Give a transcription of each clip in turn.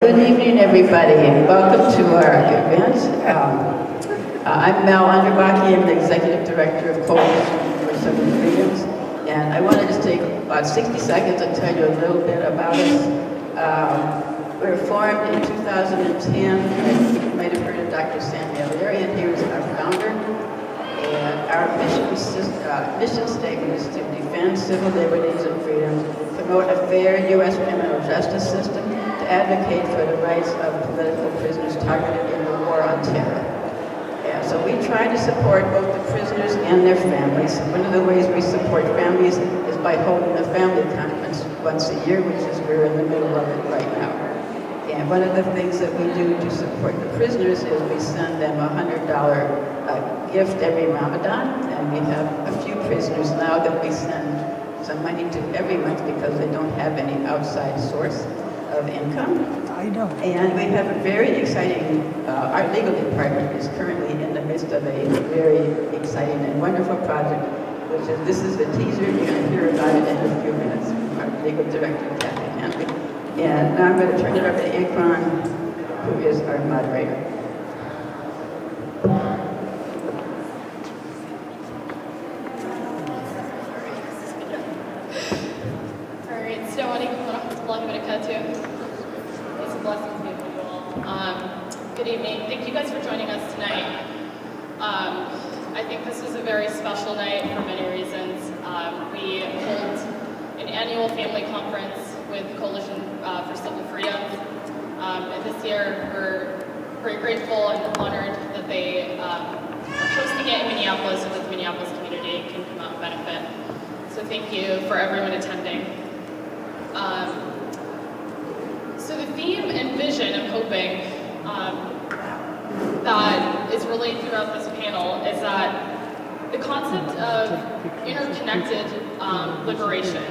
Good evening, everybody, and welcome to our event. I'm Mel Underbaki. I'm the Executive Director of Coalition for Civil Freedoms, and I want to just take about 60 seconds and tell you a little bit about us. We were formed in 2010. You might have heard of Dr. Samuel Larry, and he was our founder. And our mission statement is to defend civil liberties and freedoms, promote a fair U.S. criminal justice system, to advocate for the rights of political prisoners targeted in the war on terror. And so we try to support both the prisoners and their families. One of the ways we support families is by holding a family conference once a year, which is we're in the middle of it right now. And one of the things that we do to support the prisoners is we send them a $100 gift every Ramadan, and we have a few prisoners now that we send some money to every month because they don't have any outside source of income. I know. And we have a very exciting, our legal department is currently in the midst of a very exciting and wonderful project, which is, this is the teaser, you're going to hear about it in a few minutes from our legal director, Manley. And now I'm going to turn it over to Akron, who is our moderator. Good evening. Thank you guys for joining us tonight. I think this is a very special night for many reasons. We hold an annual family conference with Coalition for Civil Freedoms. And this year we're very grateful and honored that they are hosting it in Minneapolis so that the Minneapolis community can come out and benefit. So thank you for everyone attending. So the theme and vision, I'm hoping, that is relayed throughout this panel is that the concept of interconnected liberation.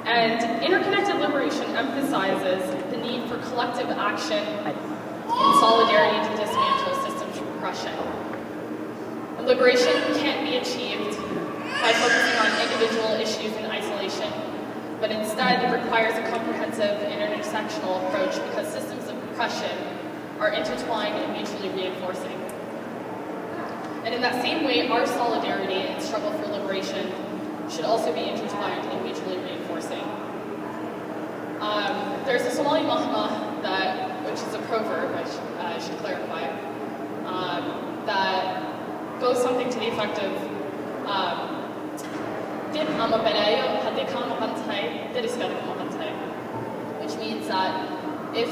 And interconnected liberation emphasizes the need for collective action and solidarity to dismantle systems of oppression. And liberation can't be achieved by focusing on individual issues in isolation, but instead it requires a comprehensive and intersectional approach because systems of oppression are intertwined and mutually reinforcing. And in that same way, our solidarity and struggle for liberation should also be intertwined and mutually reinforcing. There's a Somali mahma which is a proverb, I should clarify, that goes something to the effect of which means that if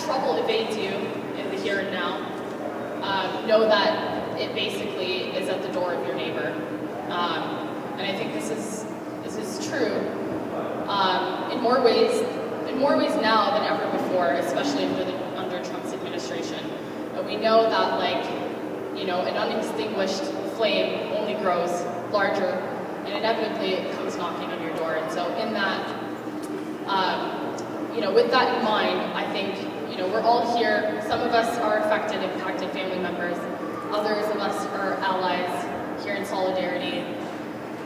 trouble evades you in the here and now, know that it basically is at the door of your neighbor. And I think this is true in more ways now than ever before, especially under Trump's administration. But we know that, an unextinguished flame only grows larger, and inevitably it comes knocking on your door. And so in that, with that in mind, I think, we're all here. Some of us are affected, impacted family members. Others of us are allies here in solidarity.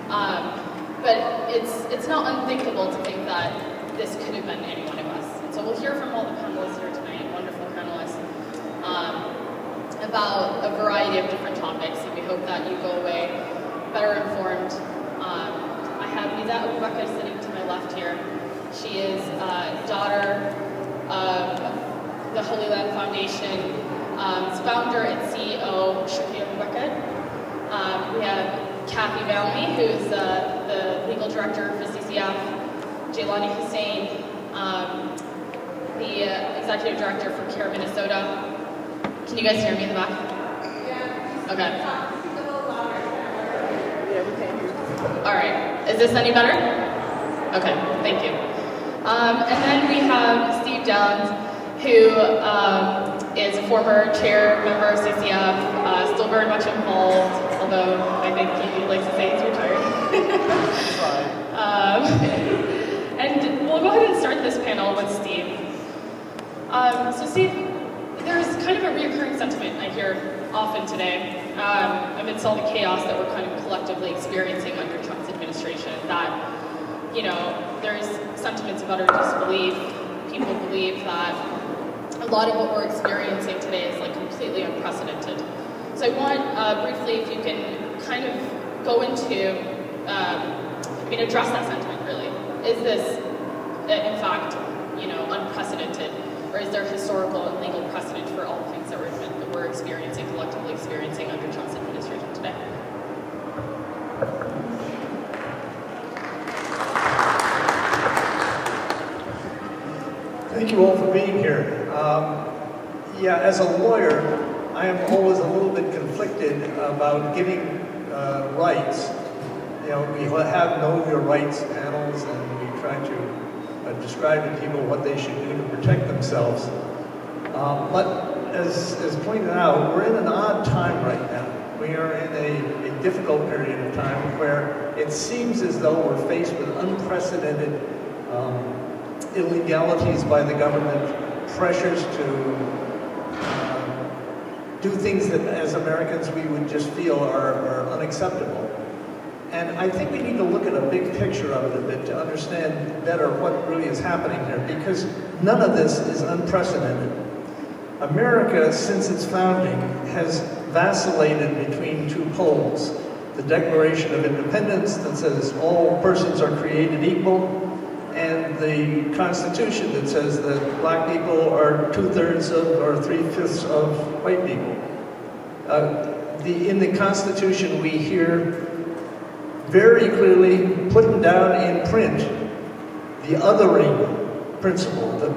But it's not unthinkable to think that this could have been any one of us. And so we'll hear from all the panelists here tonight, wonderful panelists, about a variety of different topics, and we hope that you go away better informed. I have Nida Abubaker sitting to my left here. She is daughter of the Holy Land Foundation, founder and CEO, Shakir Abubaker. We have Kathy Manley, who's the legal director for CCF, Jaylani Hussein, the executive director for CAIR Minnesota. Can you guys hear me in the back? Yeah. Okay. All right. Is this any better? Okay. Thank you. And then we have Steve Downs, who is a former chair member of CCF, still very much involved, although I think he likes to say he's retired. And we'll go ahead and start this panel with Steve. So Steve, there's kind of a reoccurring sentiment I hear often today, amidst all the chaos that we're kind of collectively experiencing under Trump's administration, that, there's sentiments of utter disbelief. people believe that a lot of what we're experiencing today is like completely unprecedented. So I want briefly, if you can kind of go into, address that sentiment really. Is this, in fact, unprecedented, or is there historical and legal precedent for all the things that we're experiencing, collectively experiencing under Trump's administration today? Thank you all for being here. As a lawyer, I am always a little bit conflicted about giving rights. We have Know Your Rights panels, and we try to describe to people what they should do to protect themselves. But as pointed out, we're in an odd time right now. We are in a difficult period of time where it seems as though we're faced with unprecedented illegalities by the government, pressures to do things that as Americans we would just feel are unacceptable. And I think we need to look at a big picture of it a bit to understand better what really is happening here, because none of this is unprecedented. America, since its founding, has vacillated between two poles. The Declaration of Independence that says all persons are created equal, and the Constitution that says that black people are 2/3 or 3/5 of white people. In the Constitution we hear very clearly put down in print the othering principle, that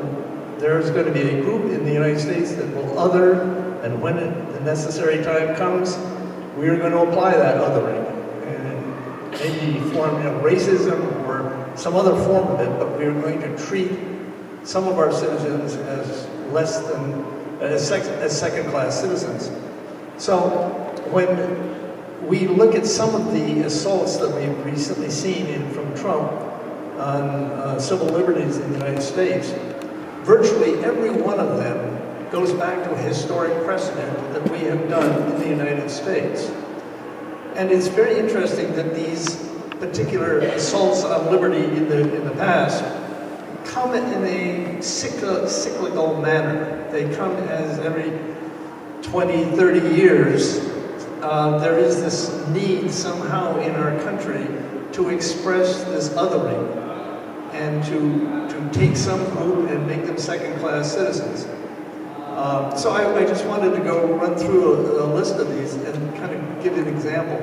there's going to be a group in the United States that will other, and when the necessary time comes, we are going to apply that othering. And maybe form racism or some other form of it, but we are going to treat some of our citizens as less than, as second-class citizens. So when we look at some of the assaults that we've recently seen from Trump on civil liberties in the United States, virtually every one of them goes back to a historic precedent that we have done in the United States. And it's very interesting that these particular assaults on liberty in the past come in a cyclical manner. They come as every 20, 30 years, there is this need somehow in our country to express this othering and to take some group and make them second-class citizens. So I just wanted to go run through a list of these and kind of give an example.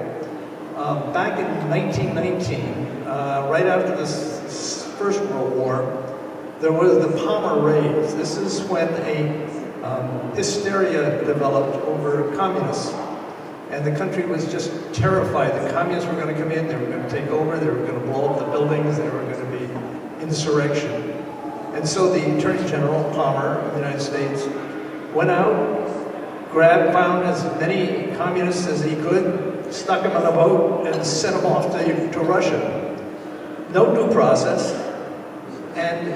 Back in 1919, right after the First World War, there was the Palmer Raids. This is when a hysteria developed over communists. And the country was just terrified. The communists were going to come in, they were going to take over, they were going to blow up the buildings, there were going to be insurrection. And so the Attorney General, Palmer, of the United States, went out, found as many communists as he could, stuck them on a boat, and sent them off to Russia. No due process. And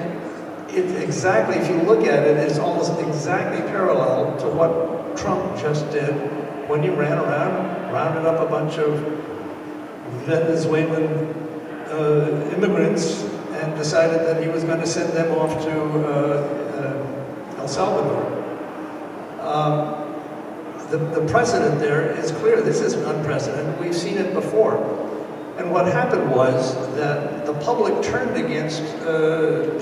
exactly, if you look at it, it's almost exactly parallel to what Trump just did when he ran around, rounded up a bunch of Venezuelan immigrants and decided that he was going to send them off to El Salvador. The precedent there is clear. This isn't unprecedented. We've seen it before. And what happened was that the public turned against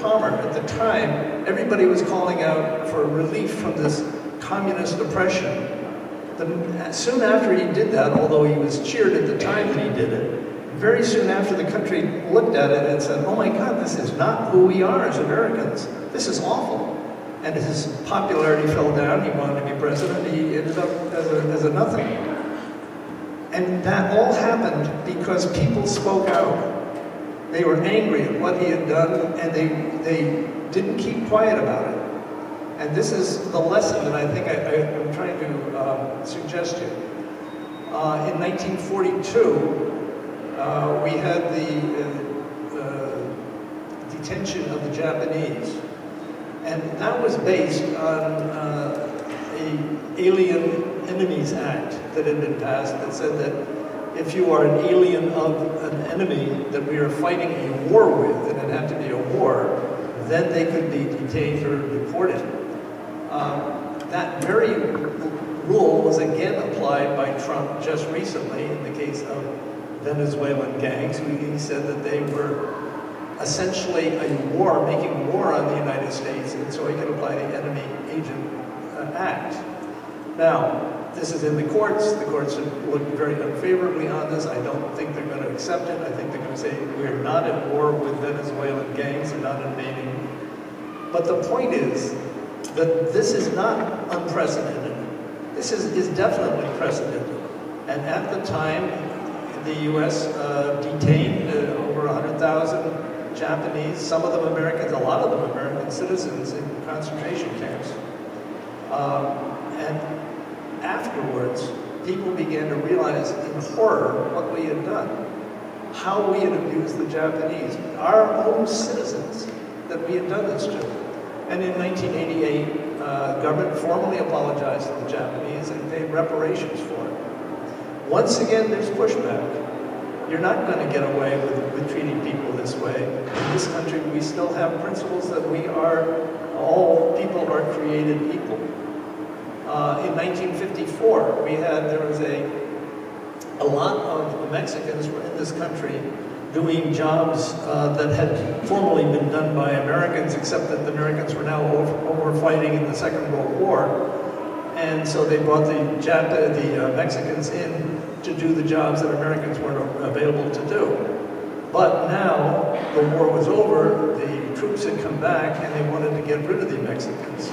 Palmer. At the time, everybody was calling out for relief from this communist oppression. Soon after he did that, although he was cheered at the time that he did it, very soon after the country looked at it and said, oh my God, this is not who we are as Americans. This is awful. And his popularity fell down. He wanted to be president. He ended up as a nothing. And that all happened because people spoke out. They were angry at what he had done, and they didn't keep quiet about it. And this is the lesson that I think I'm trying to suggest here. In 1942, we had the detention of the Japanese. And that was based on an Alien Enemies Act that had been passed that said that if you are an alien of an enemy that we are fighting a war with, and it had to be a war, then they could be detained or deported. That very rule was again applied by Trump just recently in the case of Venezuelan gangs. He said that they were essentially making war on the United States, and so he could apply the Enemy Agent Act. Now, this is in the courts. The courts have looked very unfavorably on this. I don't think they're going to accept it. I think they're going to say we're not at war with Venezuelan gangs. They're not invading. But the point is that this is not unprecedented. This is definitely precedented. And at the time, the U.S. detained over 100,000 Japanese, some of them Americans, a lot of them American citizens in concentration camps. And afterwards, people began to realize in horror what we had done, how we had abused the Japanese, our own citizens that we had done this to. And in 1988, government formally apologized to the Japanese and paid reparations for it. Once again, there's pushback. You're not going to get away with treating people this way. In this country, we still have principles that all people are created equal. In 1954, there was a lot of Mexicans were in this country doing jobs that had formerly been done by Americans, except that the Americans were now over fighting in the Second World War. And so they brought the Mexicans in to do the jobs that Americans weren't available to do. But now the war was over, the troops had come back, and they wanted to get rid of the Mexicans.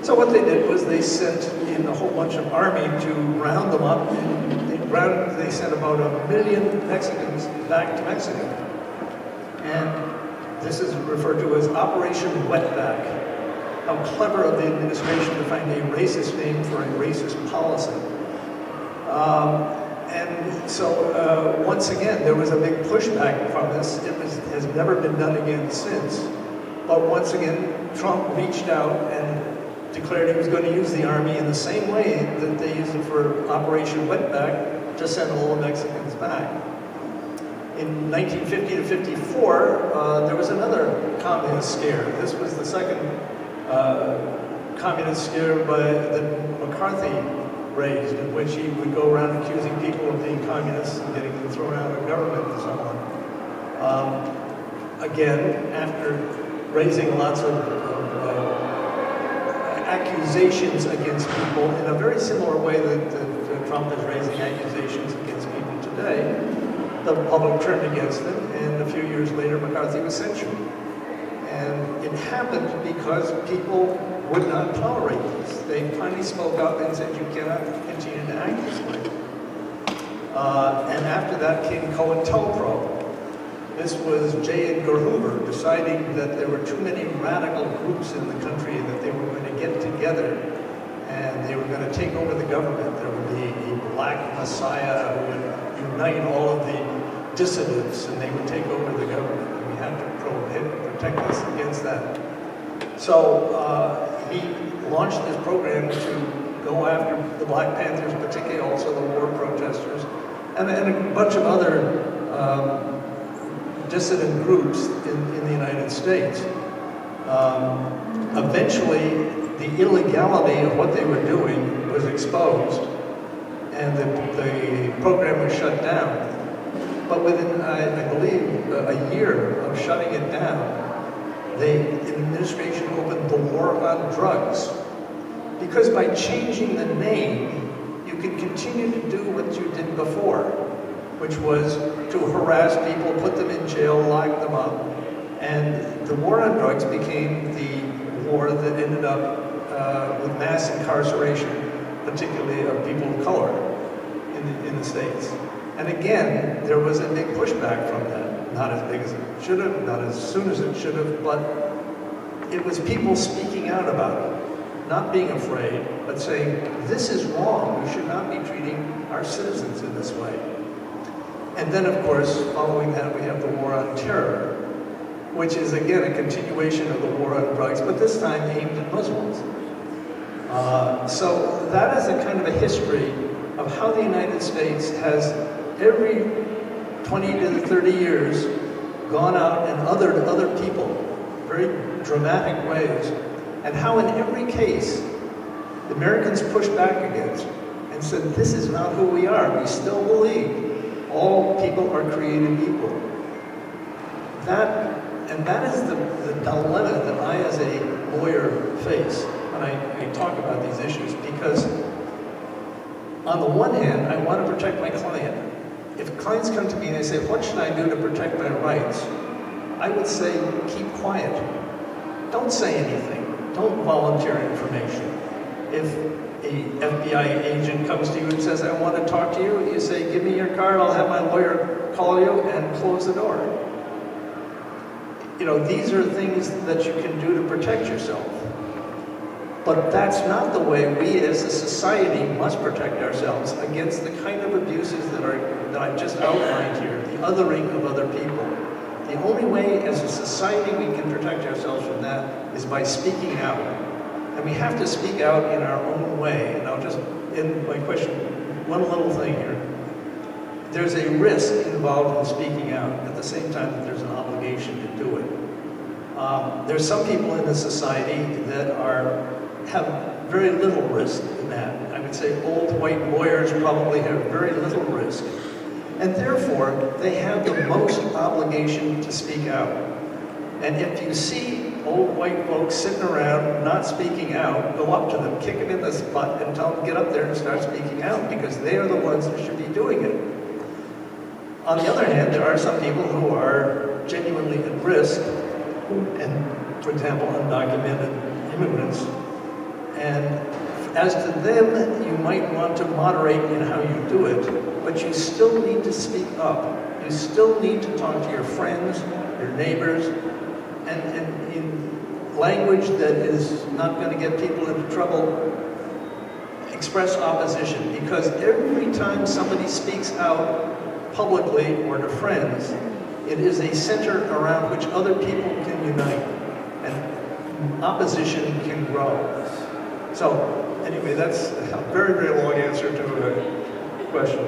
So what they did was they sent in a whole bunch of army to round them up, and they sent about 1 million Mexicans back to Mexico. And this is referred to as Operation Wetback. How clever of the administration to find a racist name for a racist policy. And so once again, there was a big pushback from this. It has never been done again since. But once again, Trump reached out and declared he was going to use the army in the same way that they used it for Operation Wetback to send all the Mexicans back. In 1950 to 54, there was another communist scare. This was the second communist scare that McCarthy raised, in which he would go around accusing people of being communists and getting them thrown out of government and so on. Again, after raising lots of accusations against people in a very similar way that Trump is raising accusations against people today, the public turned against him, and a few years later McCarthy was censured. And it happened because people would not tolerate this. They finally spoke up and said, you cannot continue to act this way. And after that came COINTELPRO. This was J. Edgar Hoover deciding that there were too many radical groups in the country and that they were going to get together and they were going to take over the government. There would be a black messiah who would unite all of the dissidents and they would take over the government. And we had to protect us against that. So he launched this program to go after the Black Panthers, particularly also the war protesters, and a bunch of other dissident groups in the United States. Eventually, the illegality of what they were doing was exposed, and the program was shut down. But within, I believe, a year of shutting it down, the administration opened the war on drugs. Because by changing the name, you could continue to do what you did before, which was to harass people, put them in jail, lock them up. And the war on drugs became the war that ended up with mass incarceration, particularly of people of color in the States. And again, there was a big pushback from that. Not as big as it should have, not as soon as it should have, but it was people speaking out about it, not being afraid, but saying, this is wrong, we should not be treating our citizens in this way. And then, of course, following that, we have the war on terror, which is, again, a continuation of the war on drugs, but this time aimed at Muslims. So that is a kind of a history of how the United States has, every 20 to 30 years, gone out and othered other people very dramatic ways, and how in every case the Americans pushed back against and said, this is not who we are. We still believe all people are created equal. That is the dilemma that I, as a lawyer, face when I talk about these issues, because on the one hand, I want to protect my client. If clients come to me and they say, what should I do to protect my rights? I would say, keep quiet. Don't say anything. Don't volunteer information. If a FBI agent comes to you and says, I want to talk to you, you say, give me your card, I'll have my lawyer call you, and close the door. You know, these are things that you can do to protect yourself. But that's not the way we as a society must protect ourselves against the kind of abuses that I've just outlined here, the othering of other people. The only way as a society we can protect ourselves from that is by speaking out. And we have to speak out in our own way. And I'll just end my question, one little thing here. There's a risk involved in speaking out at the same time that there's an obligation to do it. There's some people in the society that have very little risk in that. I would say old white lawyers probably have very little risk. And therefore, they have the most obligation to speak out. And if you see old white folks sitting around not speaking out, go up to them, kick them in the butt, and tell them to get up there and start speaking out, because they are the ones that should be doing it. On the other hand, there are some people who are genuinely at risk, and for example, undocumented immigrants. And as to them, you might want to moderate in how you do it, but you still need to speak up. You still need to talk to your friends, your neighbors, and in language that is not going to get people into trouble, express opposition. Because every time somebody speaks out publicly or to friends, it is a center around which other people can unite, and opposition can grow. So, anyway, that's a very, very long answer to a question.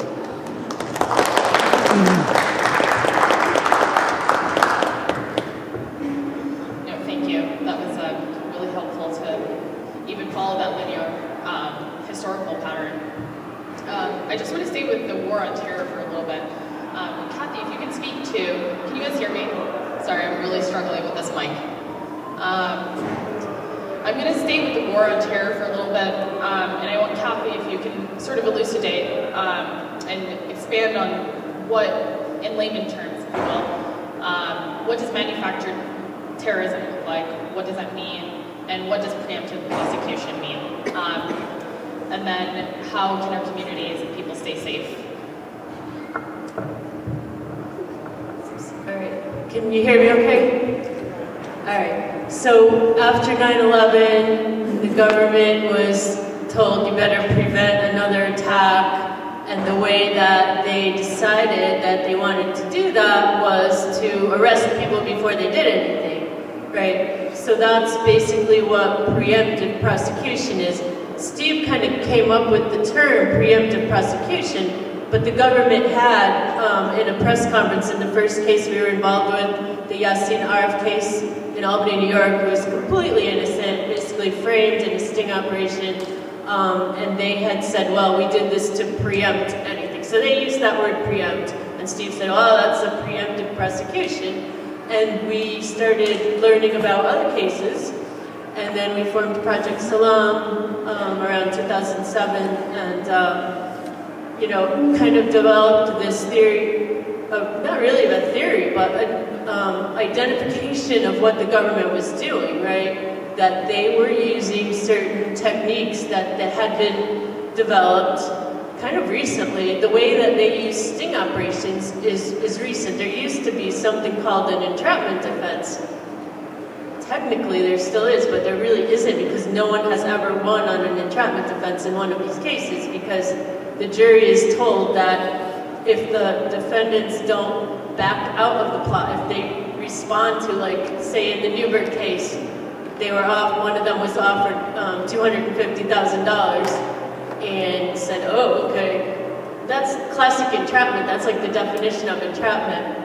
No, thank you. That was really helpful to even follow that linear historical pattern. I just want to stay with the war on terror for a little bit. Kathy, if you can speak to, can you guys hear me? Sorry, I'm really struggling with this mic. I'm going to stay with the war on terror for a little bit, and I want Kathy, if you can sort of elucidate and expand on what, in layman terms, if you will, what does manufactured terrorism look like? What does that mean? And what does preemptive prosecution mean? And then how can our communities and people stay safe? All right, can you hear me okay? All right, so after 9/11, the government was told you better prevent another attack, and the way that they decided that they wanted to do that was to arrest people before they did anything, right? So that's basically what preemptive prosecution is. Steve kind of came up with the term preemptive prosecution, but the government had, in a press conference in the first case we were involved with, the Yasin Arif case in Albany, New York, was completely innocent, basically framed in a sting operation, and they had said, well, we did this to preempt anything. So they used that word preempt, and Steve said, oh, that's a preemptive prosecution. And we started learning about other cases, and then we formed Project Salam around 2007, and kind of developed this theory of, not really a theory, but an identification of what the government was doing, right? That they were using certain techniques that had been developed kind of recently. The way that they use sting operations is recent. There used to be something called an entrapment defense. Technically there still is, but there really isn't, because no one has ever won on an entrapment defense in one of these cases, because the jury is told that if the defendants don't back out of the plot, if they respond to, like, say in the Newbert case, they were one of them was offered $250,000 and said, oh, okay, that's classic entrapment, that's like the definition of entrapment.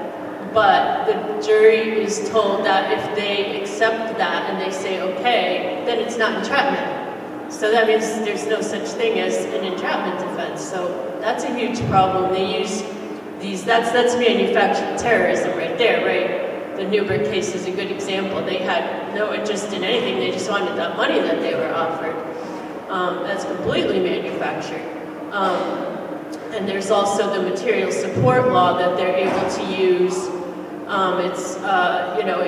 But the jury is told that if they accept that and they say, okay, then it's not entrapment. So that means there's no such thing as an entrapment offense. So that's a huge problem. They use these, that's manufactured terrorism right there, right? The Newberg case is a good example. They had no interest in anything, they just wanted that money that they were offered. That's completely manufactured. And there's also the material support law that they're able to use.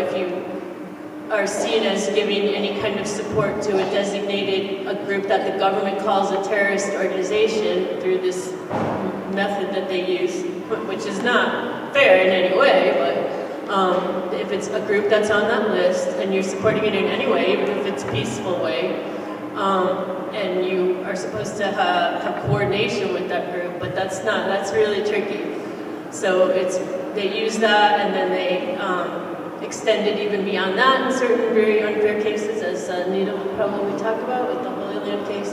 If you are seen as giving any kind of support to a group that the government calls a terrorist organization through this method that they use, which is not fair in any way, but if it's a group that's on that list and you're supporting it in any way, even if it's a peaceful way, and you are supposed to have coordination with that group, but that's really tricky. So they use that, and then they extend it even beyond that in certain very unfair cases, as Nida will probably talk about with the Holy Land case.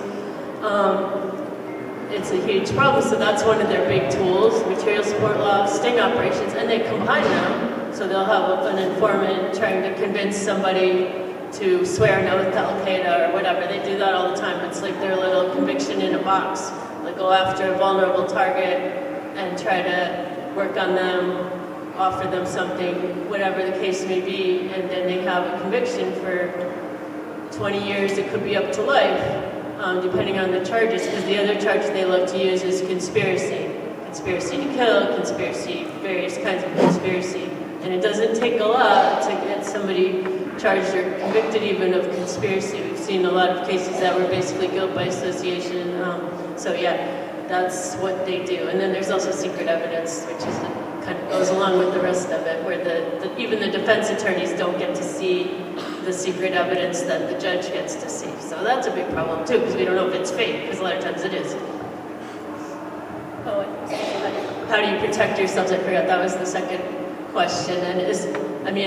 It's a huge problem, so that's one of their big tools, material support law, sting operations, and they combine them, so they'll have an informant trying to convince somebody to swear an oath to Al-Qaeda or whatever. They do that all the time. It's like their little conviction in a box. They go after a vulnerable target and try to work on them, offer them something, whatever the case may be, and then they have a conviction for 20 years. It could be up to life, depending on the charges, because the other charge they love to use is conspiracy. Conspiracy to kill, conspiracy, various kinds of conspiracy. And it doesn't take a lot to get somebody charged or convicted even of conspiracy. We've seen a lot of cases that were basically guilt by association. So yeah, that's what they do. And then there's also secret evidence, which is kind of goes along with the rest of it, where even the defense attorneys don't get to see the secret evidence that the judge gets to see. So that's a big problem too, because we don't know if it's fake, because a lot of times it is. How do you protect yourselves? I forgot that was the second question. And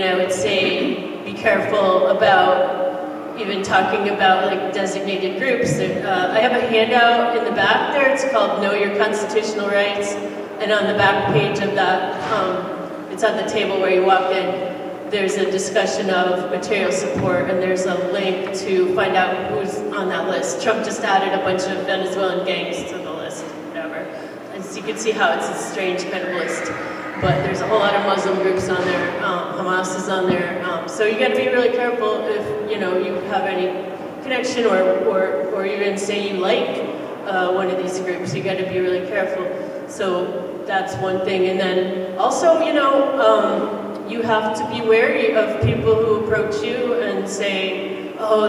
I would say be careful about even talking about like designated groups. I have a handout in the back there. It's called Know Your Constitutional Rights. And on the back page of that, it's on the table where you walk in, there's a discussion of material support, and there's a link to find out who's on that list. Trump just added a bunch of Venezuelan gangs to the list, whatever. And so you can see how it's a strange kind of list. But there's a whole lot of Muslim groups on there, Hamas is on there. So you gotta be really careful if you have any connection or even say you like one of these groups. You gotta be really careful. So that's one thing. And then also, you have to be wary of people who approach you and say, oh,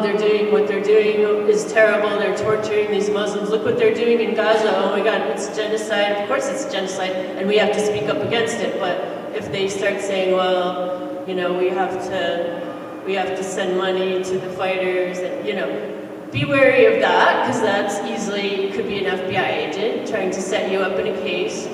what they're doing is terrible, they're torturing these Muslims, look what they're doing in Gaza, oh my God, it's genocide. Of course it's genocide, and we have to speak up against it. But if they start saying, well, we have to send money to the fighters, and be wary of that, because that's easily could be an FBI agent trying to set you up in a case.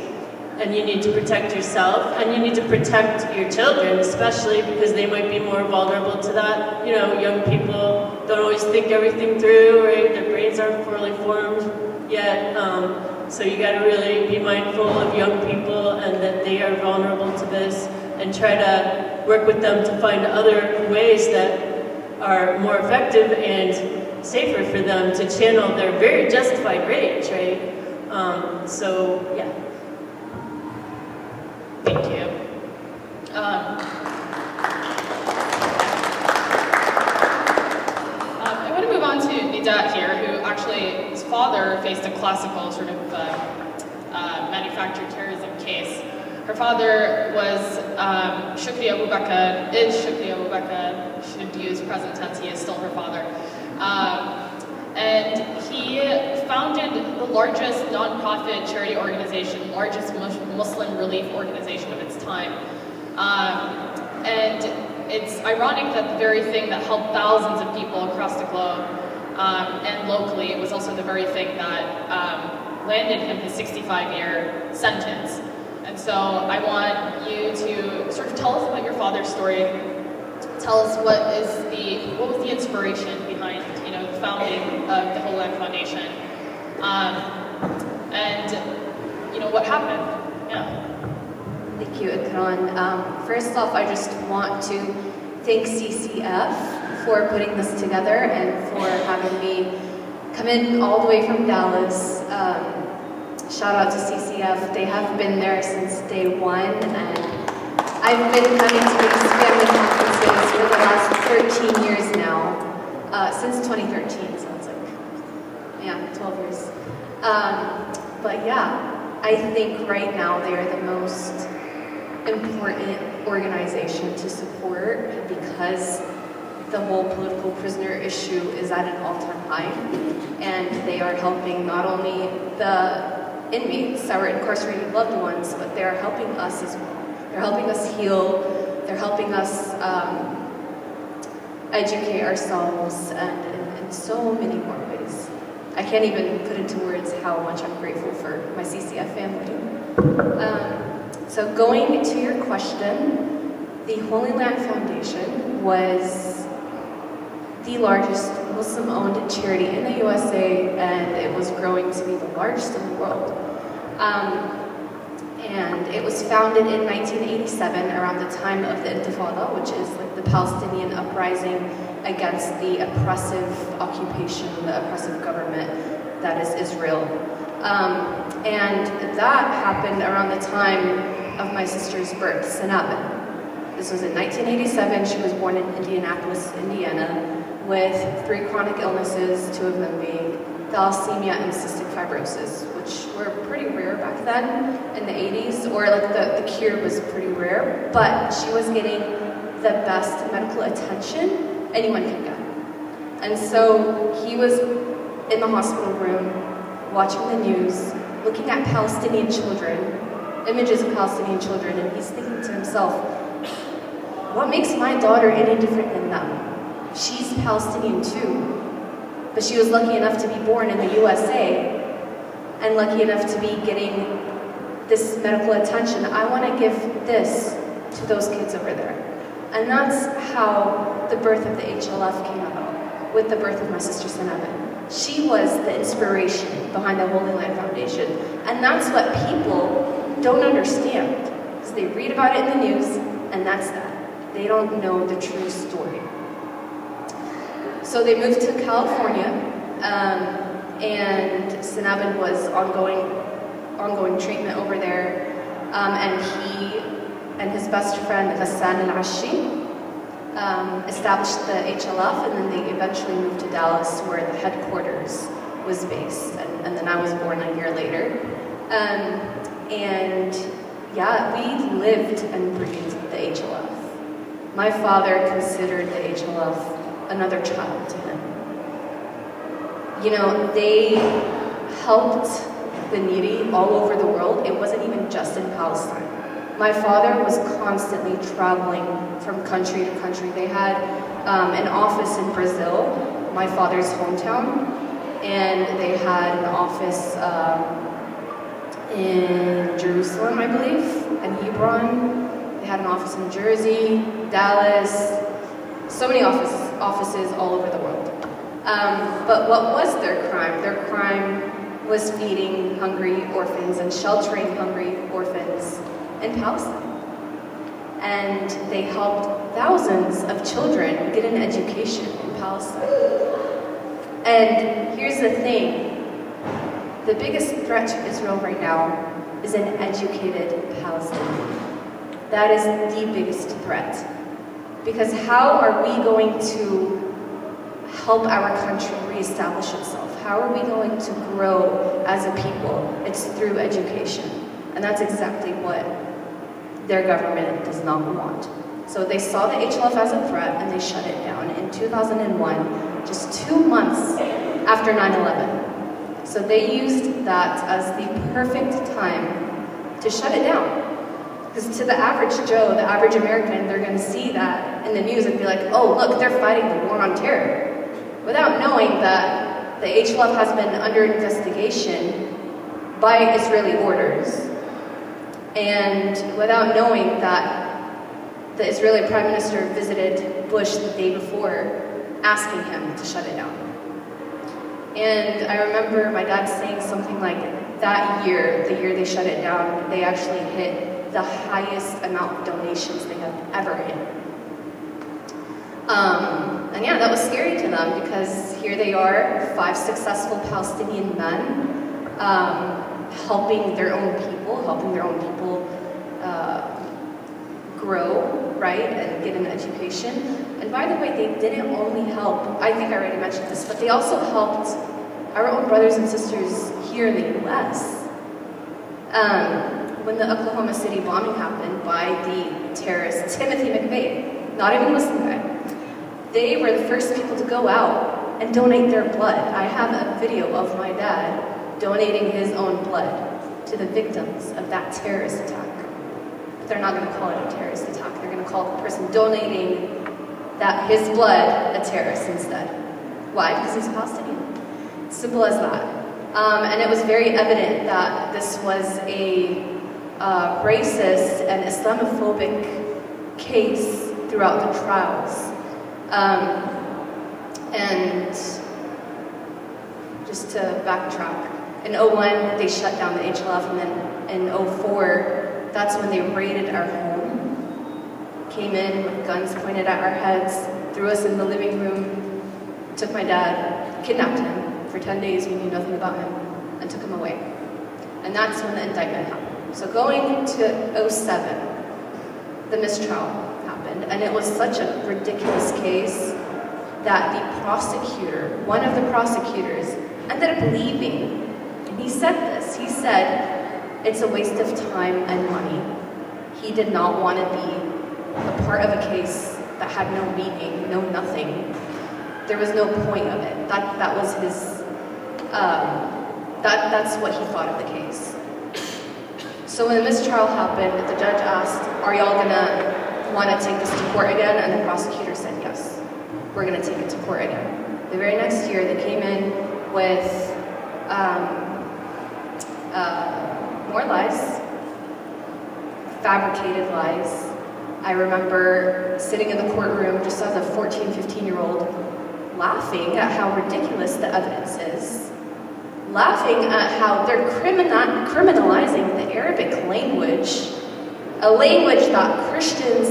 And you need to protect yourself, and you need to protect your children, especially because they might be more vulnerable to that. Young people don't always think everything through, right? Their brains aren't fully formed yet. So you got to really be mindful of young people and that they are vulnerable to this, and try to work with them to find other ways that are more effective and safer for them to channel their very justified rage, right? So, yeah. Thank you. I want to move on to Nida here, who actually, his father faced a classical sort of manufactured terrorism case. Her father was Shukri Abubaker, should use present tense, he is still her father. And he founded the largest non-profit charity organization, largest Muslim relief organization of its time. And it's ironic that the very thing that helped thousands of people across the globe and locally was also the very thing that landed him his 65-year sentence. And so I want you to sort of tell us about your father's story. Tell us what was the inspiration behind the founding of the Holy Land Foundation, and what happened. Yeah. Thank you, Ikran. First off, I just want to thank CCF for putting this together and for having me come in all the way from Dallas. Shout out to CCF. They have been there since day one, and I've been coming to these family conferences for the last 13 years now, since 2013, so it's like, yeah, 12 years. But yeah, I think right now they are the most important organization to support because the whole political prisoner issue is at an all-time high, and they are helping not only the inmates, our incarcerated loved ones, but they are helping us as well. They're helping us heal, they're helping us educate ourselves, and in so many more ways. I can't even put into words how much I'm grateful for my CCF family. So going to your question, the Holy Land Foundation was the largest Muslim-owned charity in the USA, and it was growing to be the largest in the world. And it was founded in 1987 around the time of the Intifada, which is like the Palestinian uprising against the oppressive occupation, the oppressive government that is Israel. And that happened around the time of my sister's birth, Sanabin. This was in 1987. She was born in Indianapolis, Indiana, with 3 chronic illnesses, 2 of them being thalassemia and cystic fibrosis, which were pretty rare back then in the 80s, or like the cure was pretty rare, but she was getting the best medical attention anyone can get. And so he was in the hospital room, watching the news, looking at Palestinian children, images of Palestinian children, and he's thinking to himself, what makes my daughter any different than them? She's Palestinian too, but she was lucky enough to be born in the USA and lucky enough to be getting this medical attention. I want to give this to those kids over there. And that's how the birth of the HLF came about, with the birth of my sister Sanabin. She was the inspiration behind the Holy Land Foundation. And that's what people don't understand, because they read about it in the news, and that's that. They don't know the true story. So they moved to California, and Sanabin was ongoing treatment over there, and he and his best friend Hussein al-Ashi established the HLF, and then they eventually moved to Dallas, where the headquarters was based, and then I was born a year later. And yeah, we lived and breathed the HLF. My father considered the HLF another child to him. You know, they helped the needy all over the world. It wasn't even just in Palestine. My father was constantly traveling from country to country. They had an office in Brazil, my father's hometown, and they had an office in Jerusalem, I believe, and Hebron. They had an office in Jersey, Dallas, so many offices all over the world. But what was their crime? Their crime was feeding hungry orphans and sheltering hungry orphans in Palestine. And they helped thousands of children get an education in Palestine. And here's the thing. The biggest threat to Israel right now is an educated Palestinian. That is the biggest threat. Because how are we going to help our country reestablish itself? How are we going to grow as a people? It's through education. And that's exactly what their government does not want. So they saw the HLF as a threat, and they shut it down in 2001, just 2 months after 9/11. So they used that as the perfect time to shut it down. Because to the average Joe, the average American, they're going to see that in the news and be like, oh, look, they're fighting the war on terror. Without knowing that the HLF has been under investigation by Israeli orders. And without knowing that the Israeli Prime Minister visited Bush the day before, asking him to shut it down. And I remember my dad saying something like, that year, the year they shut it down, they actually hit the highest amount of donations they have ever hit. And yeah, that was scary to them because here they are, 5 successful Palestinian men, helping their own people grow, right, and get an education. And by the way, they didn't only help, I think I already mentioned this, but they also helped our own brothers and sisters here in the US. When the Oklahoma City bombing happened by the terrorist Timothy McVeigh, not even a Muslim guy, they were the first people to go out and donate their blood. I have a video of my dad donating his own blood to the victims of that terrorist attack. But they're not going to call it a terrorist attack. They're going to call the person donating his blood a terrorist instead. Why? Because he's Palestinian. Simple as that. And it was very evident that this was a racist and Islamophobic case throughout the trials. And just to backtrack, in 01 they shut down the HLF, and then in 04, that's when they raided our home, came in with guns pointed at our heads, threw us in the living room, took my dad, kidnapped him. For 10 days we knew nothing about him, and took him away. And that's when the indictment happened. So going to 07, the mistrial happened, and it was such a ridiculous case that the prosecutor, one of the prosecutors, ended up leaving. And he said this, he said, it's a waste of time and money. He did not want to be a part of a case that had no meaning, no nothing. There was no point of it. That was his, that's what he thought of the case. So when the mistrial happened, the judge asked, are y'all gonna want to take this to court again? And the prosecutor said, yes, we're gonna take it to court again. The very next year, they came in with more lies, fabricated lies. I remember sitting in the courtroom just as a 14, 15-year-old, laughing at how ridiculous the evidence is, laughing at how they're criminalizing the Arabic language, a language that Christians,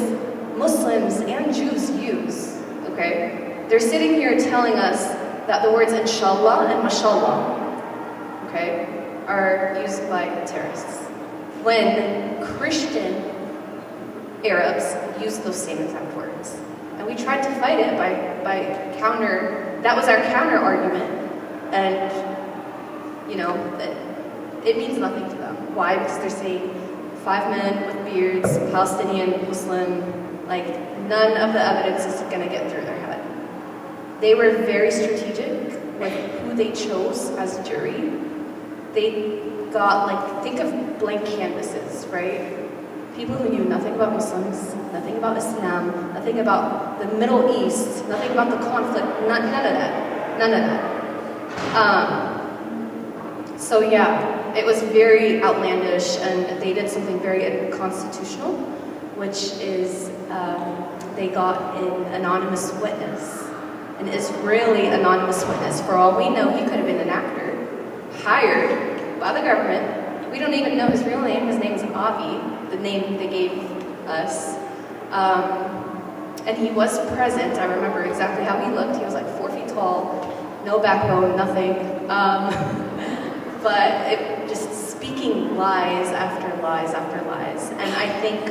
Muslims, and Jews use, okay? They're sitting here telling us that the words inshallah and mashallah, okay, are used by terrorists, when Christian Arabs use those same exact words. And we tried to fight it by counter, that was our counter argument. And, you know, it means nothing to them. Why? Because they're saying 5 men with beards, Palestinian, Muslim, like none of the evidence is gonna get through their head. They were very strategic with who they chose as a jury. They got, like, think of blank canvases, right? People who knew nothing about Muslims, nothing about Islam, nothing about the Middle East, nothing about the conflict, none of that. So yeah, it was very outlandish, and they did something very unconstitutional, which is they got an anonymous witness, an Israeli anonymous witness. For all we know, he could have been an actor, hired by the government. We don't even know his real name. His name is Avi, the name they gave us. And he was present. I remember exactly how he looked. He was like 4 feet tall, no backbone, nothing. But it just speaking lies after lies after lies. And I think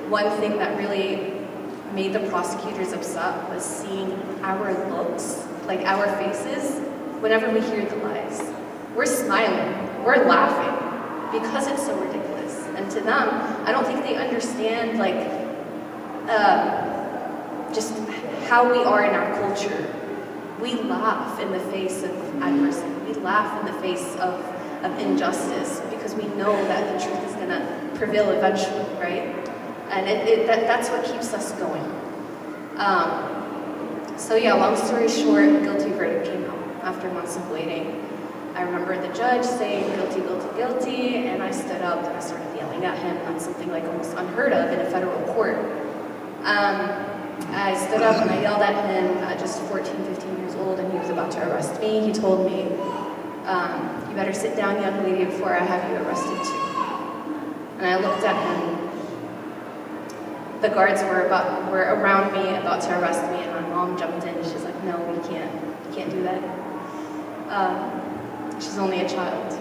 one thing that really made the prosecutors upset was seeing our looks, like our faces, whenever we hear the lies. We're smiling, we're laughing, because it's so ridiculous. And to them, I don't think they understand, like, just how we are in our culture. We laugh in the face of adversity. We laugh in the face of injustice, because we know that the truth is gonna prevail eventually, right? And that's what keeps us going. So yeah, long story short, guilty verdict came out after months of waiting. I remember the judge saying guilty, guilty, guilty, and I stood up and I started yelling at him. That's something like almost unheard of in a federal court. I stood up and I yelled at him at just 14, 15 years old, and he was about to arrest me. He told me, you better sit down, young lady, before I have you arrested too. And I looked at him. The guards were around me, about to arrest me, and I'm you can't do that. She's only a child.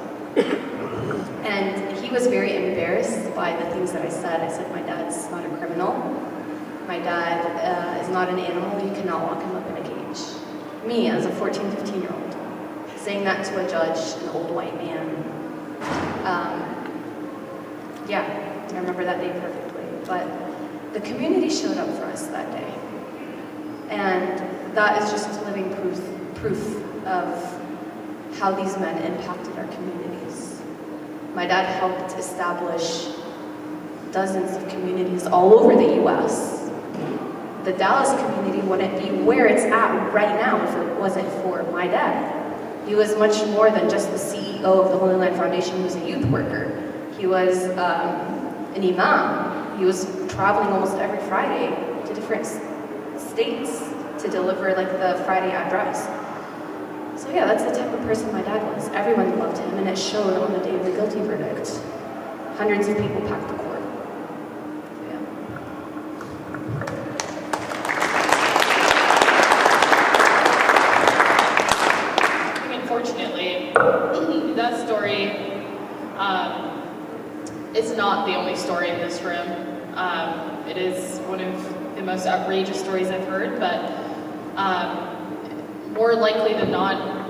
And he was very embarrassed by the things that I said. I said, my dad's not a criminal. My dad is not an animal. You cannot lock him up in a cage. Me, as a 14, 15-year-old, saying that to a judge, an old white man. Yeah, I remember that day perfectly. But the community showed up for us that day. And that is just living proof of how these men impacted our communities. My dad helped establish dozens of communities all over the US. The Dallas community wouldn't be where it's at right now if it wasn't for my dad. He was much more than just the CEO of the Holy Land Foundation. He was a youth worker. He was an imam. He was traveling almost every Friday to different states to deliver like the Friday address. So yeah, that's the type of person my dad was. Everyone loved him, and it showed on the day of the guilty verdict. Hundreds of people packed the court. That story is not the only story in this room. It is one of the most outrageous stories I've heard, but more likely than not,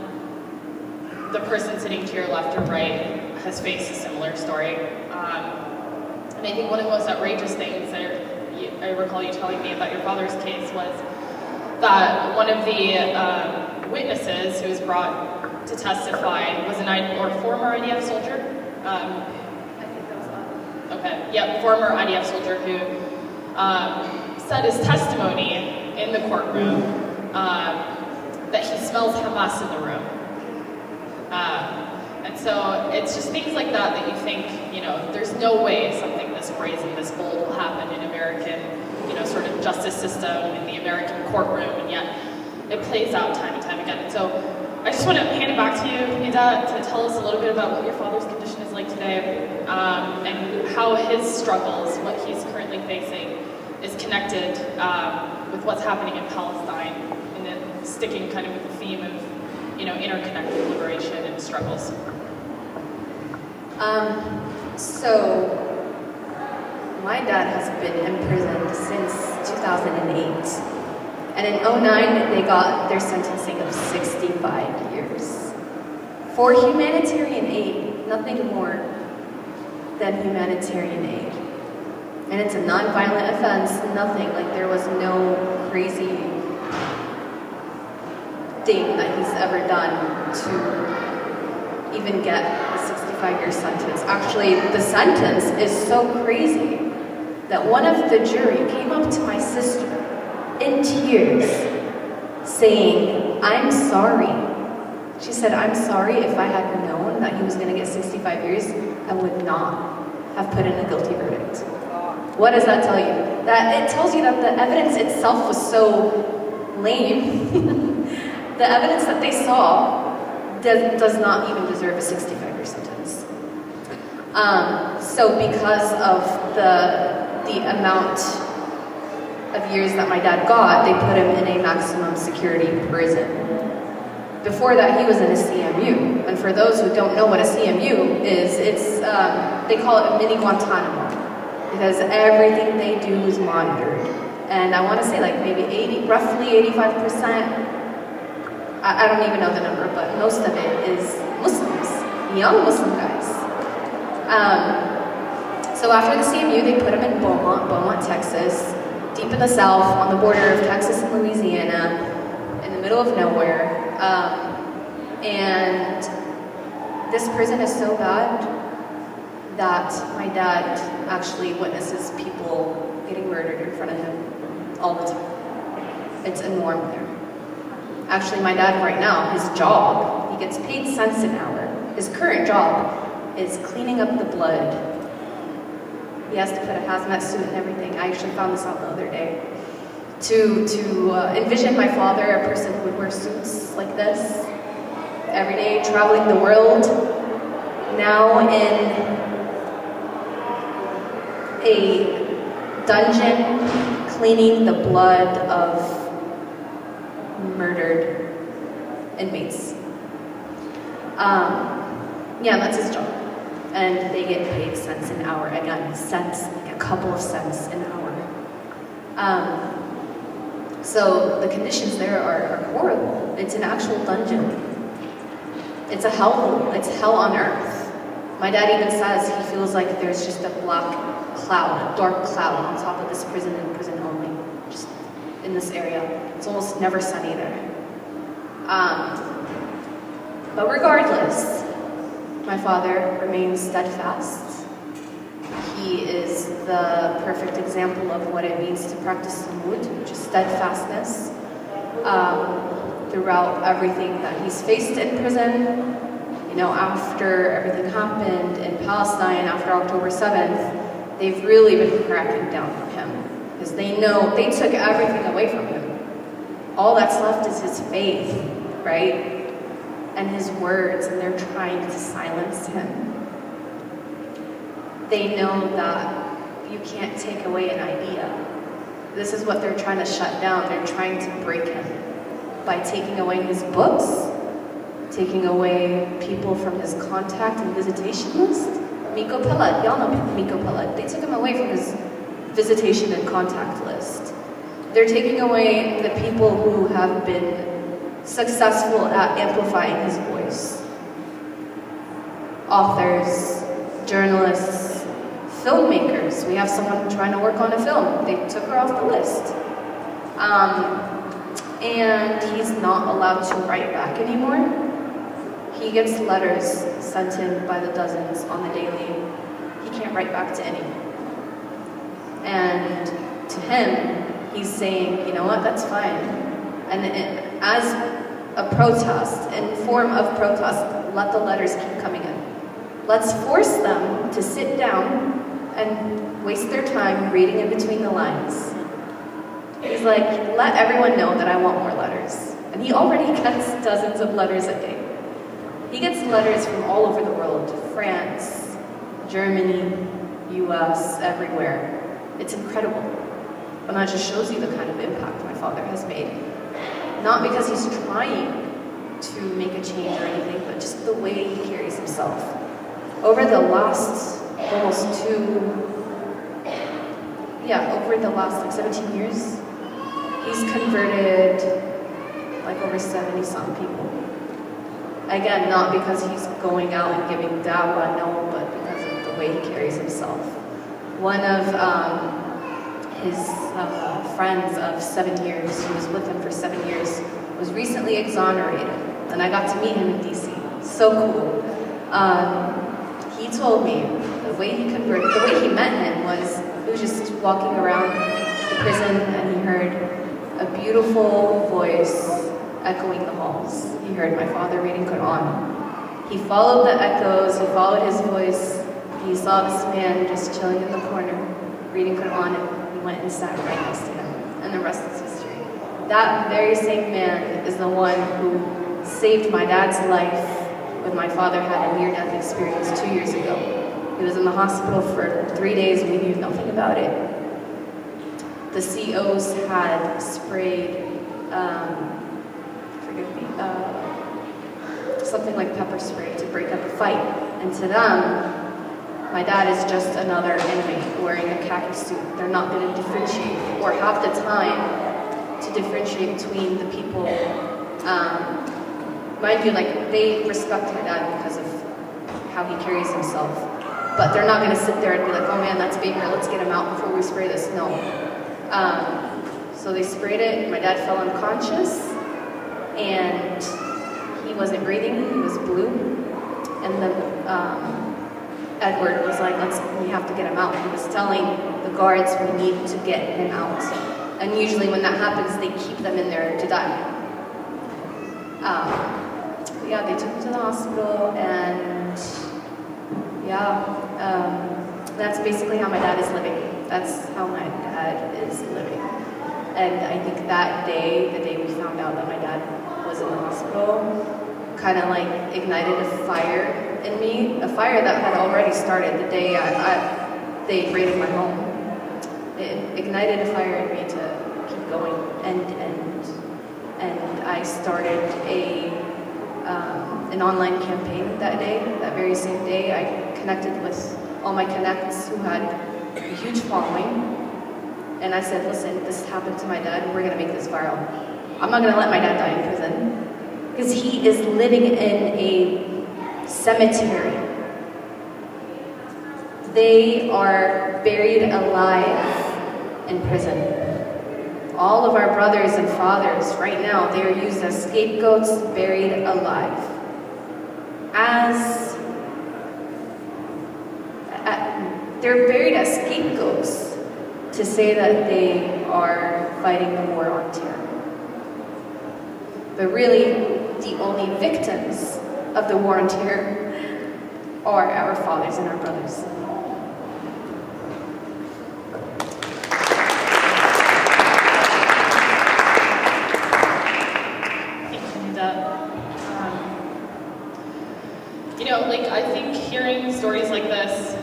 the person sitting to your left or right has faced a similar story. And I think one of the most outrageous things I recall you telling me about your father's case was that one of the witnesses who was brought to testify was former IDF soldier. I think that was that. Okay, yep, former IDF soldier who said his testimony in the courtroom that he smells Hamas in the room. And so it's just things like that you think, there's no way something this brazen, this bold will happen in American, sort of justice system, in the American courtroom, and yet it plays out time and time again. And so I just want to hand it back to you, Nida, to tell us a little bit about what your father's condition is like today, and how his struggles, what he's currently facing, is connected with what's happening in Palestine, and then sticking kind of with the theme of, interconnected liberation and struggles. So my dad has been imprisoned since 2008. And in 2009, they got their sentencing of 65 years. For humanitarian aid, nothing more than humanitarian aid. And it's a non-violent offense, nothing, like there was no crazy thing that he's ever done to even get a 65-year sentence. Actually, the sentence is so crazy that one of the jury came up to my sister in tears, saying, "I'm sorry." She said, "I'm sorry if I had known that he was going to get 65 years, I would not have put in a guilty verdict." What does that tell you? That it tells you that the evidence itself was so lame. The evidence that they saw does not even deserve a 65-year sentence. So because of the amount of years that my dad got, they put him in a maximum security prison. Before that, he was in a CMU. And for those who don't know what a CMU is, it's they call it a mini Guantanamo, because everything they do is monitored. And I want to say like maybe roughly 85%, I don't even know the number, but most of it is Muslims, young Muslim guys. So after the CMU, they put him in Beaumont, Texas, deep in the south, on the border of Texas and Louisiana, in the middle of nowhere. And this prison is so bad that my dad actually witnesses people getting murdered in front of him all the time. It's a norm there. Actually, my dad right now, his job, he gets paid cents an hour. His current job is cleaning up the blood. He has to put a hazmat suit and everything. I actually found this out the other day. To envision my father, a person who would wear suits like this every day, traveling the world, now in a dungeon, cleaning the blood of murdered inmates. Yeah, that's his job. And they get paid cents an hour. Again, cents, like a couple of cents an hour. So the conditions there are horrible. It's an actual dungeon. It's a hellhole. It's hell on earth. My dad even says he feels like there's just a black cloud, a dark cloud on top of this prison and prison only, just in this area. It's almost never sunny there. But regardless, my father remains steadfast. He is the perfect example of what it means to practice sumud, which is steadfastness, throughout everything that he's faced in prison. You know, after everything happened in Palestine, after October 7th, they've really been cracking down on him because they know they took everything away from him. All that's left is his faith, right? And his words, and they're trying to silence him. They know that you can't take away an idea. This is what they're trying to shut down. They're trying to break him by taking away his books, taking away people from his contact and visitation list. Miko Pellet, y'all know Miko Pellet. They took him away from his visitation and contact list. They're taking away the people who have been successful at amplifying his voice. Authors, journalists, filmmakers. We have someone trying to work on a film. They took her off the list. And he's not allowed to write back anymore. He gets letters sent in by the dozens on the daily. He can't write back to anyone. And to him, he's saying, you know what, that's fine. And as a protest, in form of protest, let the letters keep coming in. Let's force them to sit down and waste their time reading in between the lines. He's like, let everyone know that I want more letters. And he already gets dozens of letters a day. He gets letters from all over the world, France, Germany, US, everywhere. It's incredible. And that just shows you the kind of impact my father has made. Not because he's trying to make a change or anything, but just the way he carries himself. Over the last over the last 17 years, he's converted like over 70-some people. Again, not because he's going out and giving dawah, no, but because of the way he carries himself. One of his friends of 7 years, who was with him for 7 years, was recently exonerated, and I got to meet him in DC. So cool. He told me the way he met him was he was just walking around the prison and he heard a beautiful voice echoing the halls. He heard my father reading Quran. He followed the echoes, he followed his voice. He saw this man just chilling in the corner, reading Quran, and he went and sat right next to him. And the rest is history. That very same man is the one who saved my dad's life when my father had a near-death experience 2 years ago. He was in the hospital for 3 days, we knew nothing about it. The COs had sprayed, something like pepper spray to break up a fight. And to them, my dad is just another inmate wearing a khaki suit. They're not going to differentiate or have the time to differentiate between the people. Mind you, like, they respect my dad because of how he carries himself. But they're not going to sit there and be like, oh man, that's Baker, let's get him out before we spray this. No. So they sprayed it, my dad fell unconscious, and he wasn't breathing, he was blue. And then Edward was like, we have to get him out. He was telling the guards we need to get him out. And usually when that happens, they keep them in there to die. Yeah, they took him to the hospital, and that's basically how my dad is living. That's how my dad is living. And I think that day, the day we found out that my dad was in the hospital, kind of like ignited a fire in me, a fire that had already started the day they raided my home. It ignited a fire in me to keep going and I started an online campaign that day, that very same day. I connected with all my connects who had a huge following. And I said, listen, this happened to my dad, we're gonna make this viral. I'm not gonna let my dad die in prison, because he is living in a cemetery. They are buried alive in prison. All of our brothers and fathers right now, they are used as scapegoats, buried alive. They're buried as scapegoats to say that they are fighting the war on terror. But really, the only victims of the war on terror are our fathers and our brothers. Thank you, Nida. I think hearing stories like this,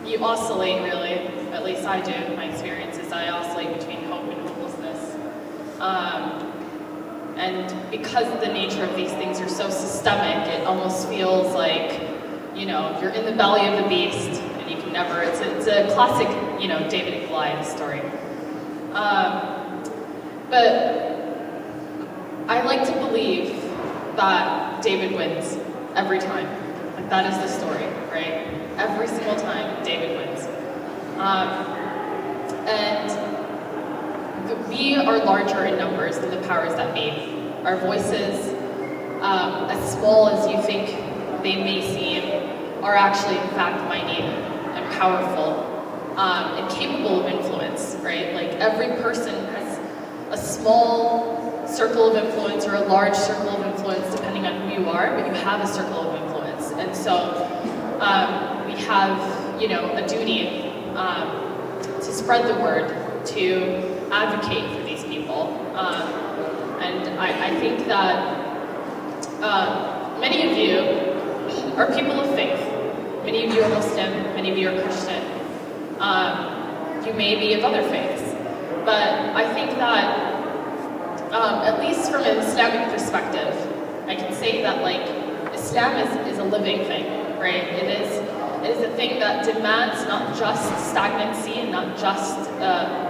you oscillate really, at least I do. My experience is I oscillate between hope and hopelessness. And because the nature of these things are so systemic, it almost feels like, you're in the belly of the beast and you can never, it's a classic, David and Goliath story. But I like to believe that David wins every time. Like that is the story, right? Every single time, David wins. And we are larger in numbers than the powers that be. Our voices, as small as you think they may seem, are actually in fact mighty and powerful and capable of influence, right? Like every person has a small circle of influence or a large circle of influence depending on who you are, but you have a circle of influence. And so we have, a duty to spread the word, to advocate for these people. And I think that many of you are people of faith. Many of you are Muslim, many of you are Christian. You may be of other faiths. But I think that, at least from an Islamic perspective, I can say that Islam is a living thing, right? It is a thing that demands not just stagnancy and not just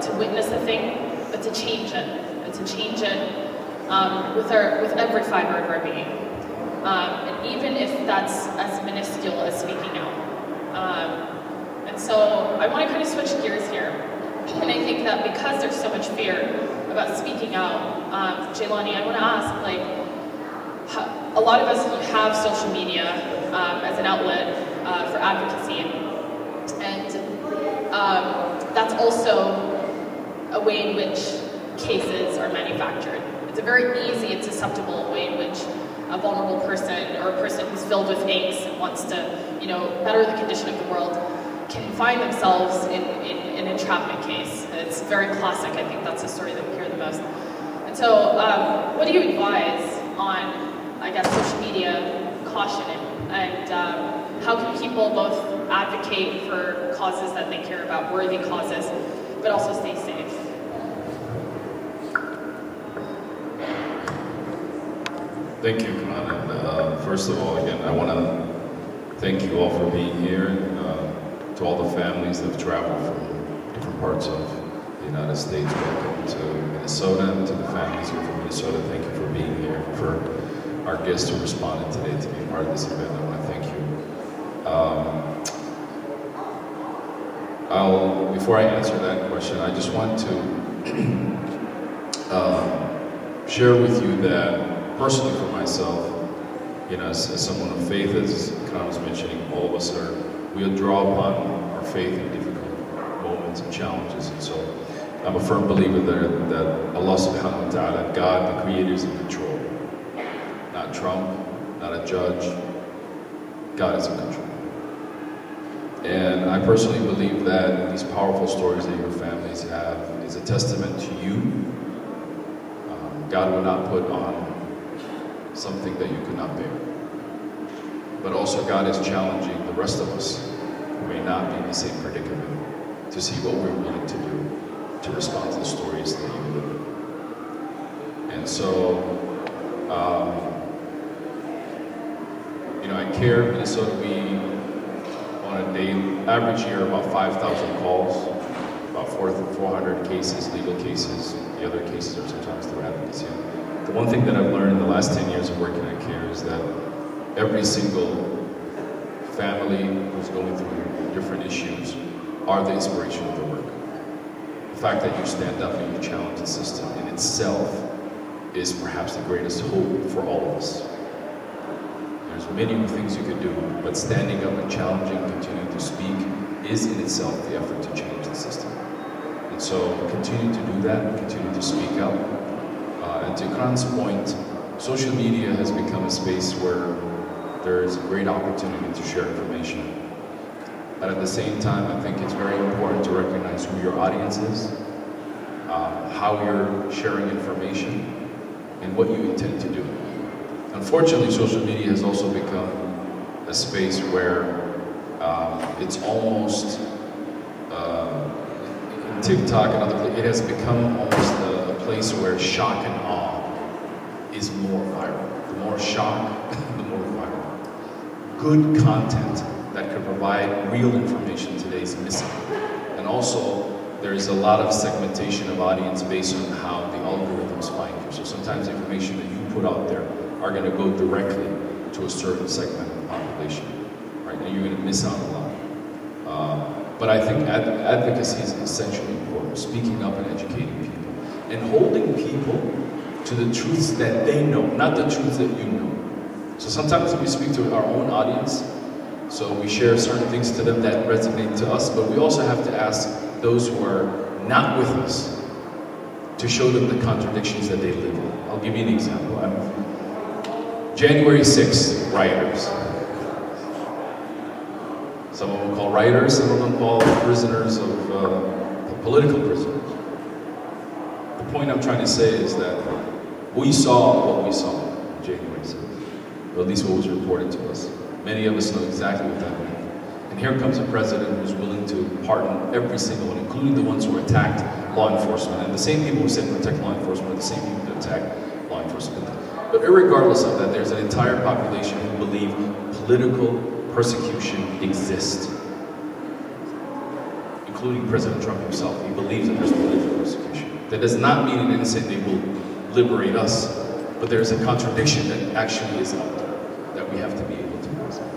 to witness a thing, but to change it, and to change it with every fiber of our being. And even if that's as minuscule as speaking out. And so I want to kind of switch gears here. And I think that because there's so much fear about speaking out, Jaylani, I want to ask, a lot of us have social media as an outlet for advocacy, and that's also a way in which cases are manufactured. It's a very easy and susceptible way in which a vulnerable person or a person who's filled with angst and wants to, better the condition of the world can find themselves in an entrapment case. It's very classic. I think that's the story that we hear the most. And so, what do you advise on, social media caution and how can people both advocate for causes that they care about, worthy causes, but also stay safe? Thank you, Kanan. And first of all, again, I want to thank you all for being here, and to all the families that have traveled from different parts of the United States. Welcome to Minnesota, and to the families here from Minnesota. Thank you for being here. For our guests who responded today to be part of this event, I want to thank you. Before I answer that question, I just want to share with you that personally for myself, as someone of faith, as Khan was mentioning, all of us we draw upon our faith in difficult moments and challenges. And so I'm a firm believer that Allah subhanahu wa ta'ala, God, the creator, is in control. Not Trump, not a judge. God is in control. And I personally believe that these powerful stories that your families have is a testament to you. God will not put on something that you could not bear. But also God is challenging the rest of us who may not be in the same predicament to see what we're willing to do to respond to the stories that you live in. And so, at CAIR, Minnesota, we, on a day, average year, about 5,000 calls, about 400 cases, legal cases. The other cases are sometimes through advocacy. The one thing that I've learned in the last 10 years of working at CAIR is that every single family who's going through different issues are the inspiration of the work. The fact that you stand up and you challenge the system in itself is perhaps the greatest hope for all of us. There's many things you could do, but standing up and challenging, continuing to speak, is in itself the effort to change the system. And so continue to do that, continue to speak out. And to Kran's point, social media has become a space where there is a great opportunity to share information. But at the same time, I think it's very important to recognize who your audience is, how you're sharing information, and what you intend to do. Unfortunately, social media has also become a space where it's almost, in TikTok and other places, it has become almost a place where shock and awe is more viral. The more shock, the more viral. Good content that could provide real information today is missing. And also, there's a lot of segmentation of audience based on how the algorithms find you. So sometimes information that you put out there are going to go directly to a certain segment of the population, right? And you're going to miss out a lot. But I think advocacy is essentially important, speaking up and educating people, and holding people to the truths that they know, not the truths that you know. So sometimes we speak to our own audience, so we share certain things to them that resonate to us, but we also have to ask those who are not with us to show them the contradictions that they live in. I'll give you an example. January 6th, rioters. Some of them call rioters, some of them call prisoners of political prisoners. The point I'm trying to say is that we saw what we saw on January 6th, or at least what was reported to us. Many of us know exactly what that meant. And here comes a president who's willing to pardon every single one, including the ones who attacked law enforcement. And the same people who said protect law enforcement are the same people that attack law enforcement. But irregardless of that, there's an entire population who believe political persecution exists, including President Trump himself. He believes that there's political persecution. That does not mean in any sense they will liberate us, but there's a contradiction that actually is out there that we have to be able to present.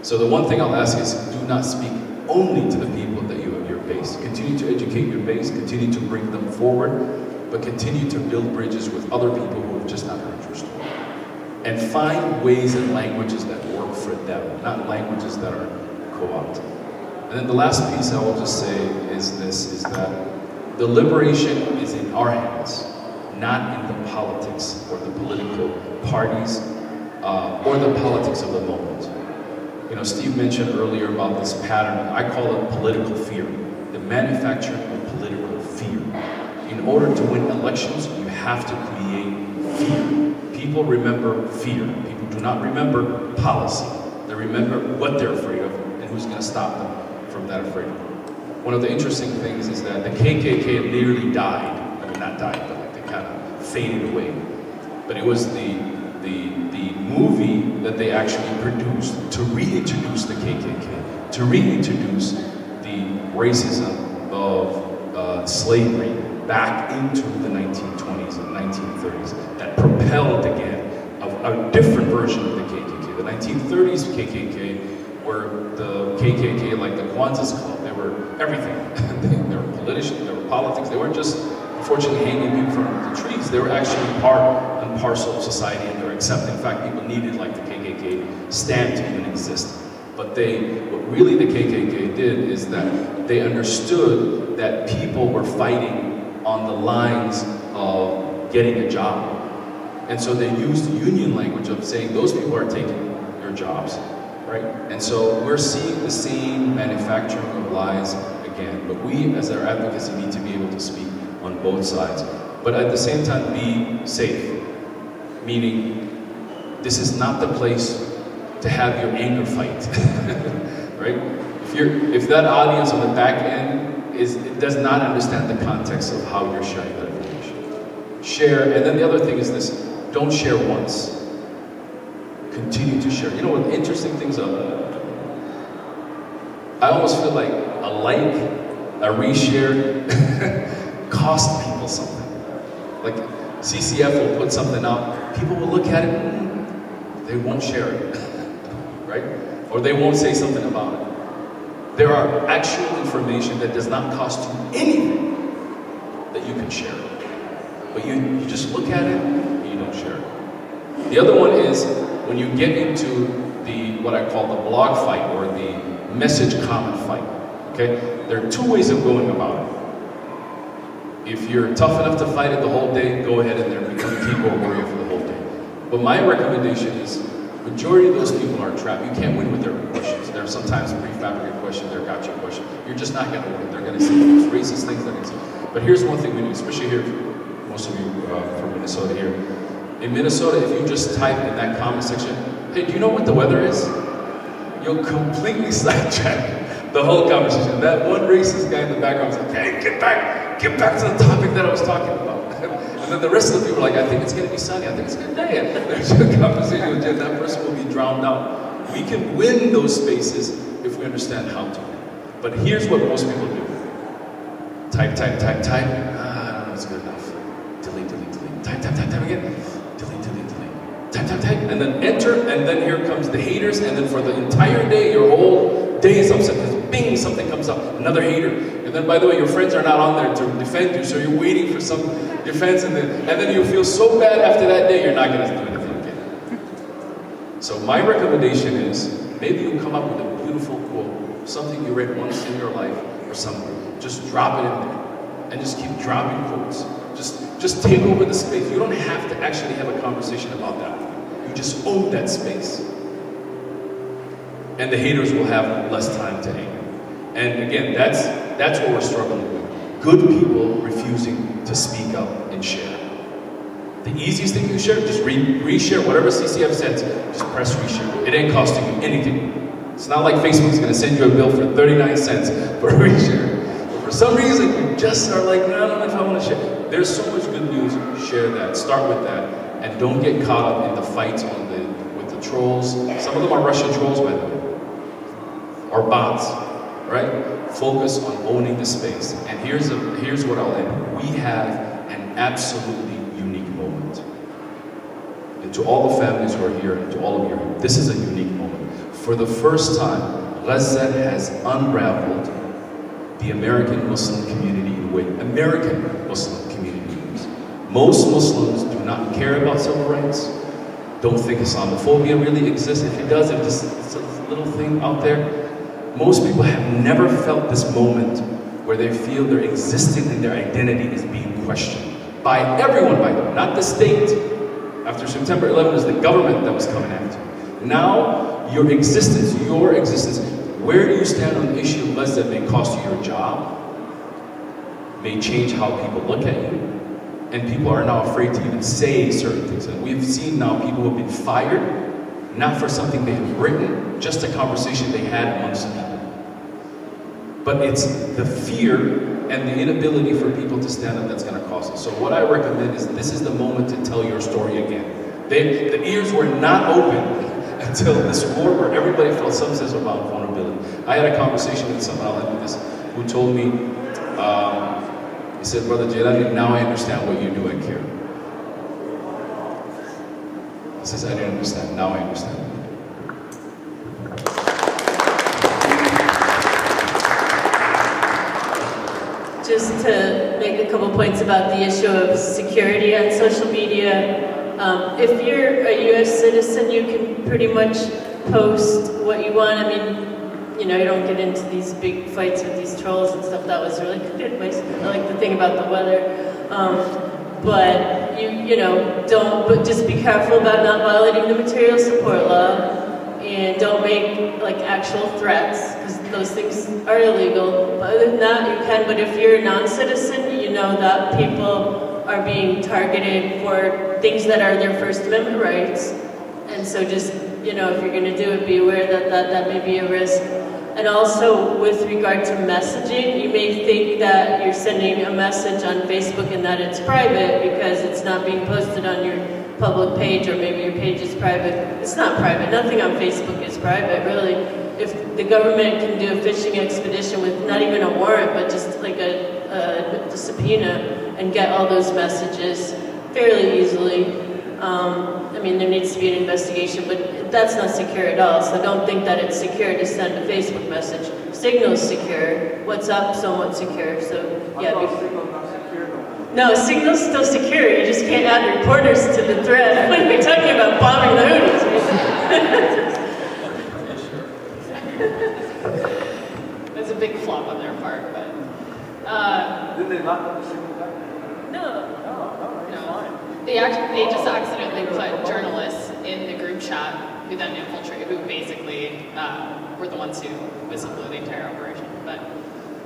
So the one thing I'll ask is, do not speak only to the people that you have your base. Continue to educate your base, continue to bring them forward, but continue to build bridges with other people who have just not heard your story. And find ways and languages that work for them, not languages that are co-opted. And then the last piece I will just say is this, is that the liberation is in our hands, not in the politics or the political parties or the politics of the moment. You know, Steve mentioned earlier about this pattern. I call it political fear, the manufacturing of political fear. In order to win elections, you have to create fear. People remember fear. People do not remember policy. They remember what they're afraid of and who's going to stop them from that afraid of. One of the interesting things is that the KKK nearly died. I mean, not died, but like they kind of faded away. But it was the movie that they actually produced to reintroduce the KKK, to reintroduce the racism of slavery back into the 1920s and 1930s that propelled again a different version of the KKK. The 1930s KKK were the KKK like the Kwanzaa Club. They were everything. They were politicians, they were politics. They weren't just, unfortunately, hanging people from the trees. They were actually part and parcel of society, and they were accepted. In fact, people needed like the KKK stamp to even exist. But what really the KKK did is that they understood that people were fighting on the lines of getting a job. And so they used the union language of saying those people are taking your jobs, right? And so we're seeing the same manufacturing of lies again. But we, as our advocacy, need to be able to speak on both sides. But at the same time, be safe. Meaning, this is not the place to have your anger fight, right? If that audience on the back end does not understand the context of how you're sharing that information. Share, and then the other thing is this, don't share once. Continue to share. You know what interesting things are? I almost feel like a like, a reshare, cost people something. Like CCF will put something out, people will look at it, they won't share it, right? Or they won't say something about it. There are actual information that does not cost you anything that you can share. But you just look at it and you don't share it. The other one is when you get into what I call the blog fight or the message comment fight. Okay? There are two ways of going about it. If you're tough enough to fight it the whole day, go ahead and there become a keyboard warrior for the whole day. But my recommendation is, majority of those people are trapped. You can't win with their questions. There are sometimes prefabricated questions, they're gotcha questions. You're just not going to win. They're going to say those racist things. They're going to say. But here's one thing we do, especially here, most of you from Minnesota here. In Minnesota, if you just type in that comment section, hey, do you know what the weather is? You'll completely sidetrack the whole conversation. That one racist guy in the background is like, hey, get back to the topic that I was talking about. And then the rest of the people are like, I think it's going to be sunny. I think it's going to be. There's a conversation with that person will be drowned out. We can win those spaces if we understand how to. But here's what most people do. Type. I don't know, it's good enough. Delete. Type again. Delete. Type. And then enter, and then here comes the haters, and then for the entire day, your whole day is upset because bing, something comes up, another hater. And then by the way, your friends are not on there to defend you, so you're waiting for some defense, and then you feel so bad after that day, you're not going to do anything again. So my recommendation is, maybe you come up with a beautiful quote, something you read once in your life, or something. Just drop it in there, and just keep dropping quotes. Just take over the space. You don't have to actually have a conversation about that. You just own that space. And the haters will have less time to anger. And again, that's what we're struggling with. Good people refusing to speak up and share. The easiest thing you share, just reshare whatever CCF sends, just press reshare. It ain't costing you anything. It's not like Facebook's gonna send you a bill for 39 cents for a reshare. But for some reason, you just are like, no, I don't know if I wanna share. There's so much good news, share that, start with that, and don't get caught up in the fights with the trolls. Some of them are Russian trolls, by the way, or bots, right? Focus on owning the space. And here's what I'll end. We have an absolutely unique moment. And to all the families who are here, and to all of you, this is a unique moment. For the first time, Gaza has unraveled the American Muslim community in a way American Muslim community is. Most Muslims do not care about civil rights, don't think Islamophobia really exists. If it does, if it's a little thing out there, most people have never felt this moment where they feel their existence and their identity is being questioned by everyone, by the way, not the state. After September 11, it was the government that was coming after you. Now, your existence, where do you stand on the issue of Gaza may cost you your job, may change how people look at you, and people are now afraid to even say certain things. And we've seen now people who have been fired, not for something they have written, just a conversation they had amongst people. But it's the fear and the inability for people to stand up that's going to cost us. So what I recommend is this is the moment to tell your story again. The ears were not open until this war where everybody felt some sense about vulnerability. I had a conversation with someone, I'll end with this, who told me, he said, Brother Jaylani, now I understand what you do at CAIR. He says, I didn't understand, now I understand. Just to make a couple points about the issue of security on social media. If you're a U.S. citizen, you can pretty much post what you want. I mean, you know, you don't get into these big fights with these trolls and stuff. That was really good advice. I like the thing about the weather. But you know, but just be careful about not violating the material support law. And don't make like actual threats, because those things are illegal. But other than that, you can. But if you're a non-citizen, you know that people are being targeted for things that are their First Amendment rights. And so just, you know, if you're going to do it, be aware that may be a risk. And also with regard to messaging, you may think that you're sending a message on Facebook and that it's private because it's not being posted on your public page, or maybe your page is private. It's not private. Nothing on Facebook is private, really. If the government can do a fishing expedition with not even a warrant, but just like a subpoena and get all those messages fairly easily. I mean, there needs to be an investigation, but that's not secure at all. So don't think that it's secure to send a Facebook message. Signal's secure. WhatsApp somewhat secure. So yeah. Signal's not secure though. No, Signal's still secure. You just can't add reporters to the thread. When we're talking about bombing the Houthis. That's a big flop on their part, but. Did they not the Signal guy? No. No, fine. They just accidentally put journalists in the group chat who then infiltrated, who basically were the ones who whistle-blew the entire operation. But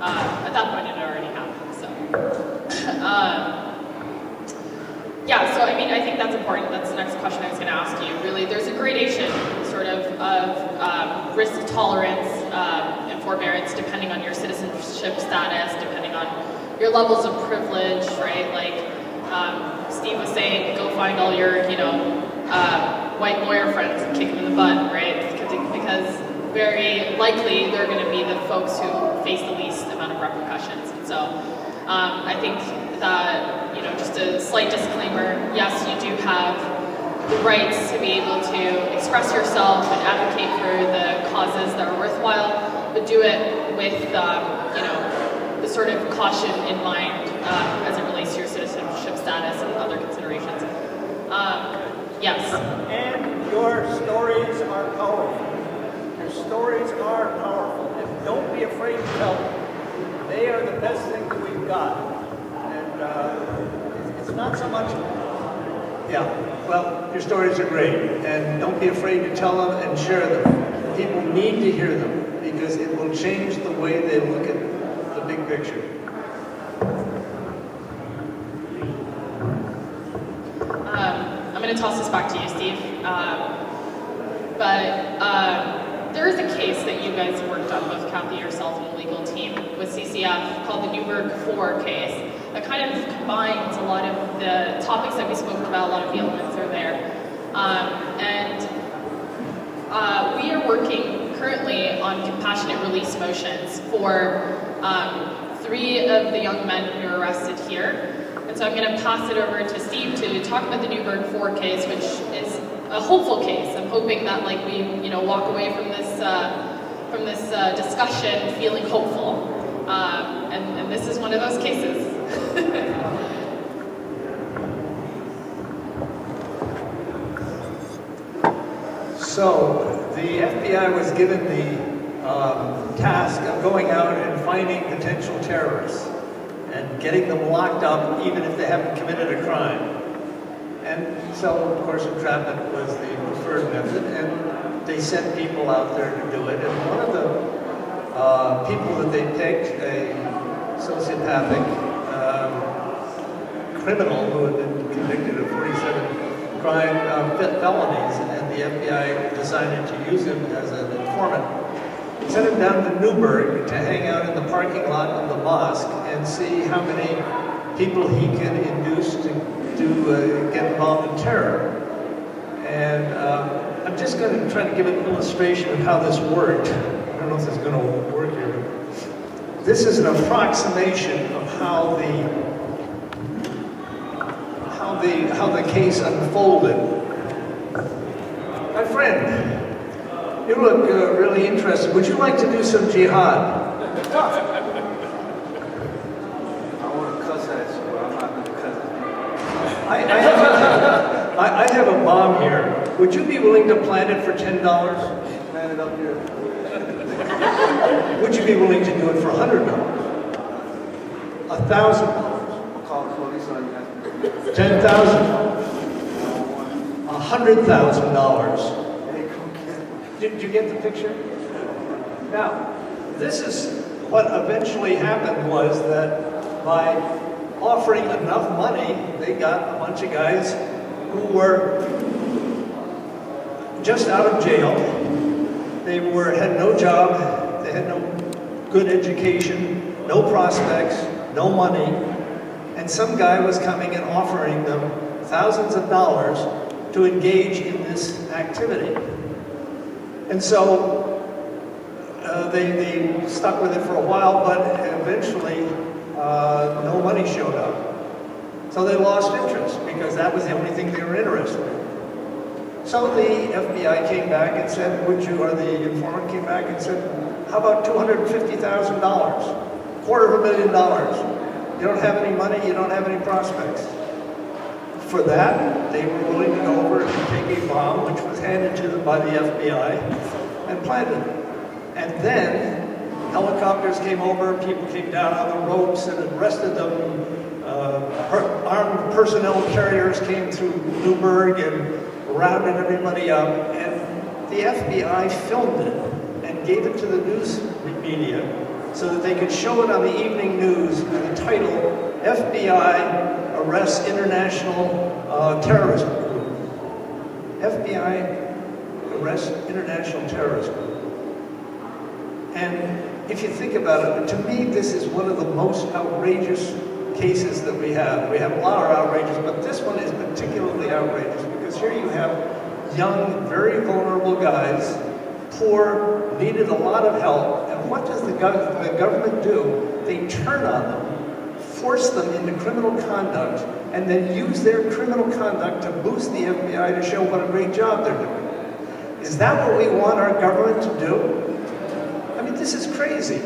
at that point, it had already happened. So, yeah. So I mean, I think that's important. That's the next question I was going to ask you. Really, there's a gradation, sort of risk tolerance and forbearance depending on your citizenship status, depending on your levels of privilege, right? Like. Steve was saying, go find all your, white lawyer friends and kick them in the butt, right? Because very likely they're going to be the folks who face the least amount of repercussions. And so I think that, just a slight disclaimer, yes, you do have the rights to be able to express yourself and advocate for the causes that are worthwhile, but do it with, the sort of caution in mind as it relates to your citizenship status and other considerations. Yes. And your stories are powerful. Your stories are powerful. And don't be afraid to tell them. They are the best thing that we've got. And it's not so much. Yeah, well, your stories are great, and don't be afraid to tell them and share them. People need to hear them because it will change the way they look at the big picture. I'm going to toss this back to you, Steve. But there is a case that you guys worked on, both Kathy, yourself, and the legal team with CCF called the Newburgh 4 case that kind of combines a lot of the topics that we spoke about, a lot of the elements are there. We are working currently on compassionate release motions for 3 of the young men who were arrested here. And so I'm going to pass it over to Steve to talk about the Newburgh 4 case, which is a hopeful case. I'm hoping that we walk away from this discussion feeling hopeful. And this is one of those cases. So the FBI was given the task of going out and finding potential terrorists and getting them locked up even if they haven't committed a crime. And so, of course, entrapment was the preferred method, and they sent people out there to do it. And one of the people that they picked, a sociopathic criminal who had been convicted of 47 felonies, and the FBI decided to use him as an informant, sent him down to Newburgh to hang out in the parking lot of the mosque and see how many people he can induce to get involved in terror. And I'm just going to try to give an illustration of how this worked. I don't know if this is going to work here, but this is an approximation of how the case unfolded. My friend, you look really interested. Would you like to do some jihad? I want to cuss at you, but I'm not going to cuss at you. I have a bomb here. Would you be willing to plant it for $10? Plant it up here. Would you be willing to do it for $100? $1,000? I'll call the police on you. $10,000? $100,000? Did you get the picture? Now, this is what eventually happened was that by offering enough money, they got a bunch of guys who were just out of jail. They had no job. They had no good education, no prospects, no money, and some guy was coming and offering them thousands of dollars to engage in this activity. And so they stuck with it for a while, but eventually no money showed up. So they lost interest because that was the only thing they were interested in. So the FBI came back and said, or the informant came back and said, how about $250,000? $250,000. You don't have any money, you don't have any prospects. For that, they were willing to go over and take a bomb, which was handed to them by the FBI, and planted it. And then helicopters came over, people came down on the ropes and arrested them. Armed personnel carriers came through Newburgh and rounded everybody up. And the FBI filmed it and gave it to the news media so that they could show it on the evening news with the title, FBI Arrests International Terrorist Group. FBI Arrests International Terrorist Group. And if you think about it, to me, this is one of the most outrageous cases that we have. We have a lot of outrageous, but this one is particularly outrageous because here you have young, very vulnerable guys, poor, needed a lot of help, and what does the government do? They turn on them, force them into criminal conduct, and then use their criminal conduct to boost the FBI to show what a great job they're doing. Is that what we want our government to do? I mean, this is crazy.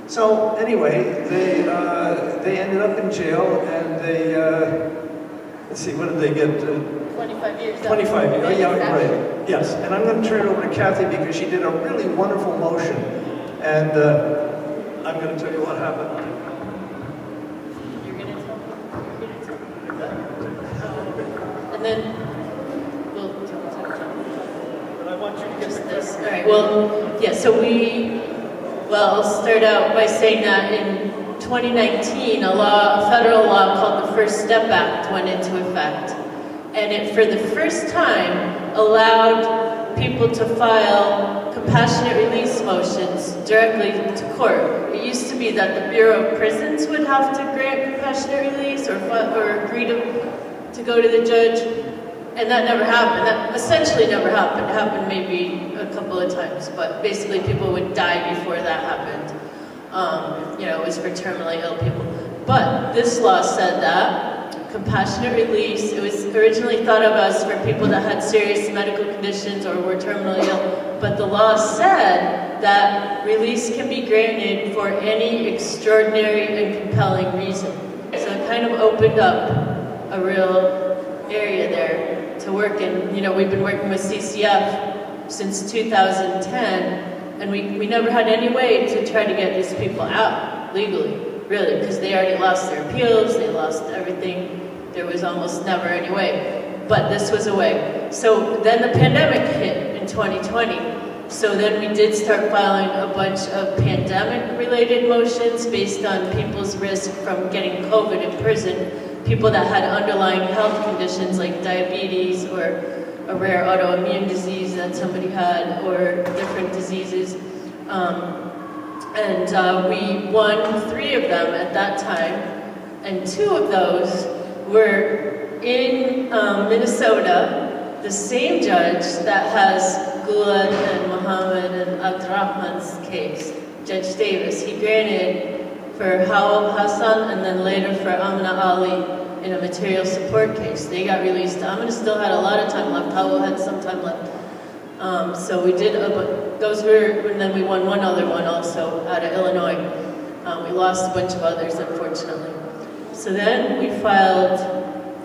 So anyway, they ended up in jail, and they, let's see, what did they get? 25 years. 25 years, oh, yeah, right, yes. And I'm going to turn it over to Kathy because she did a really wonderful motion, and I'm going to tell you what happened. You're going to tell me? And then we'll talk. But I want you to Just this. All right. Well, yeah. So I'll start out by saying that in 2019, a federal law called the First Step Act went into effect, and it, for the first time, allowed people to file compassionate release motions directly to court. It used to be that the Bureau of Prisons would have to grant compassionate release or agree to go to the judge. And that never happened. That essentially never happened. It happened maybe a couple of times, but basically people would die before that happened. It was for terminally ill people. But this law said that compassionate release, it was originally thought of as for people that had serious medical conditions or were terminally ill, but the law said that release can be granted for any extraordinary and compelling reason. So it kind of opened up a real area there to work in. We've been working with CCF since 2010, and we never had any way to try to get these people out legally, really, because they already lost their appeals, they lost everything. There was almost never any way, but this was a way. So then the pandemic hit in 2020. So then we did start filing a bunch of pandemic-related motions based on people's risk from getting COVID in prison, people that had underlying health conditions like diabetes or a rare autoimmune disease that somebody had or different diseases. We won 3 of them at that time, and 2 of those were in Minnesota. The same judge that has Gulad and Muhammad and Abdurrahman's case, Judge Davis, he granted for Hawal Hassan and then later for Amna Ali in a material support case. They got released. Amna still had a lot of time left. Hawal had some time left. So we did, those were, and then we won one other one also out of Illinois. We lost a bunch of others, unfortunately. So then we filed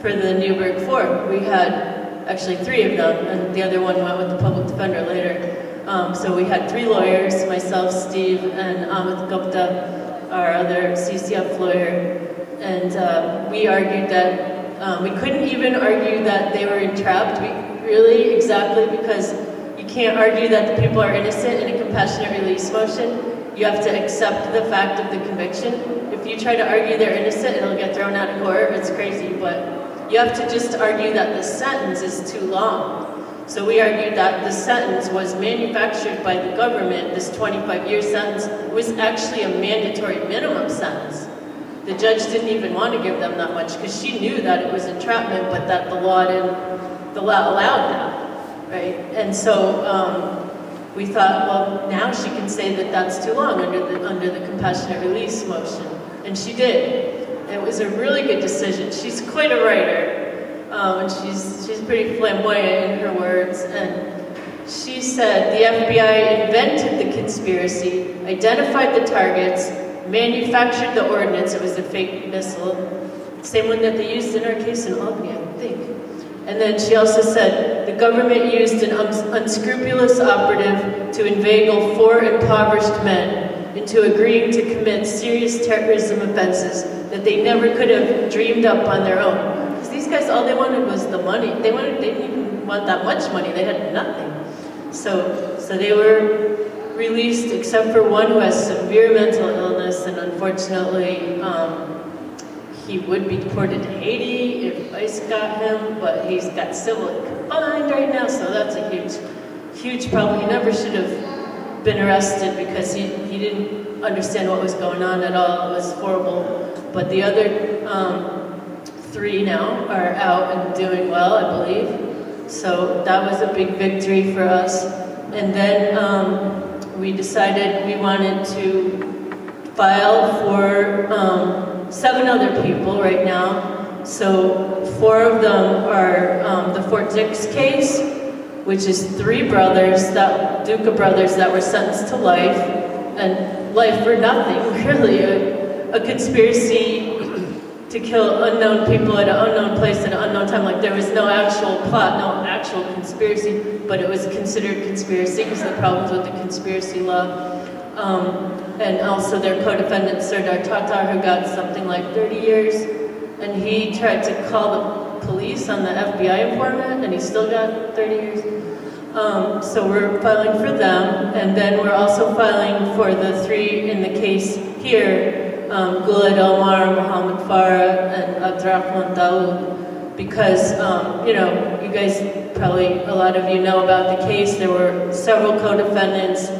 for the Newburgh 4. We had actually 3 of them, and the other one went with the public defender later. So we had 3 lawyers, myself, Steve, and Amit Gupta, our other CCF lawyer, and we argued that we couldn't even argue that they were entrapped, because you can't argue that the people are innocent in a compassionate release motion. You have to accept the fact of the conviction. If you try to argue they're innocent, it'll get thrown out of court. It's crazy, but you have to just argue that the sentence is too long. So we argued that the sentence was manufactured by the government. This 25-year sentence was actually a mandatory minimum sentence. The judge didn't even want to give them that much because she knew that it was entrapment, but that the law allowed that, right? And so we thought, well, now she can say that that's too long under the compassionate release motion, and she did. It was a really good decision. She's quite a writer. And she's pretty flamboyant in her words, and she said the FBI invented the conspiracy, identified the targets, manufactured the ordnance. It was a fake missile, same one that they used in our case in Albany, I think. And then she also said the government used an unscrupulous operative to inveigle 4 impoverished men into agreeing to commit serious terrorism offenses that they never could have dreamed up on their own. These guys, all they wanted was the money. They didn't even want that much money. They had nothing. So they were released, except for one who has severe mental illness, and unfortunately, he would be deported to Haiti if ICE got him, but he's got civil confined right now, so that's a huge problem. He never should have been arrested because he didn't understand what was going on at all. It was horrible. But the other 3 now are out and doing well, I believe. So that was a big victory for us. And then we decided we wanted to file for 7 other people right now. So 4 of them are the Fort Dix case, which is 3 brothers, Duca brothers, that were sentenced to life, and life for nothing, really. A conspiracy to kill unknown people at an unknown place at an unknown time. Like, there was no actual plot, no actual conspiracy, but it was considered conspiracy because of the problems with the conspiracy law. And also their co-defendant, Serdar Tatar, who got something like 30 years, and he tried to call the police on the FBI informant, and he still got 30 years. So we're filing for them, and then we're also filing for the 3 in the case here, Guled Omar, Mohammed Farah, and Abdurrahman Daoud, because, you guys probably, a lot of you know about the case. There were several co-defendants.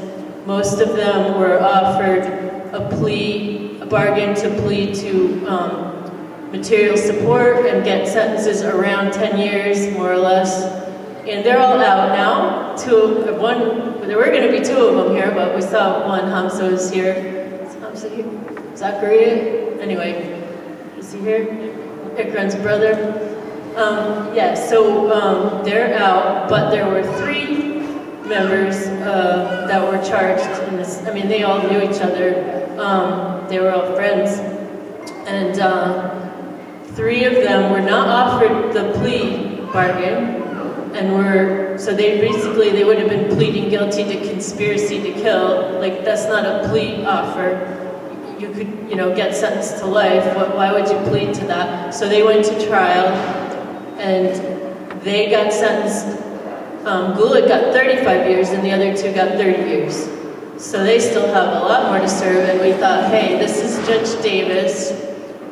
Most of them were offered a bargain to plead to material support and get sentences around 10 years, more or less. And they're all out now. There were going to be 2 of them here, but we saw one. Hamza is here. Is Hamza here? Zachariah? Anyway, is he here? Ikran's brother. So they're out, but there were 3 members that were charged in this. I mean, they all knew each other. They were all friends. And 3 of them were not offered the plea bargain, and so they would have been pleading guilty to conspiracy to kill. Like, that's not a plea offer. You could, get sentenced to life. Why would you plead to that? So they went to trial, and they got sentenced. Guled got 35 years, and the other 2 got 30 years. So they still have a lot more to serve, and we thought, hey, this is Judge Davis.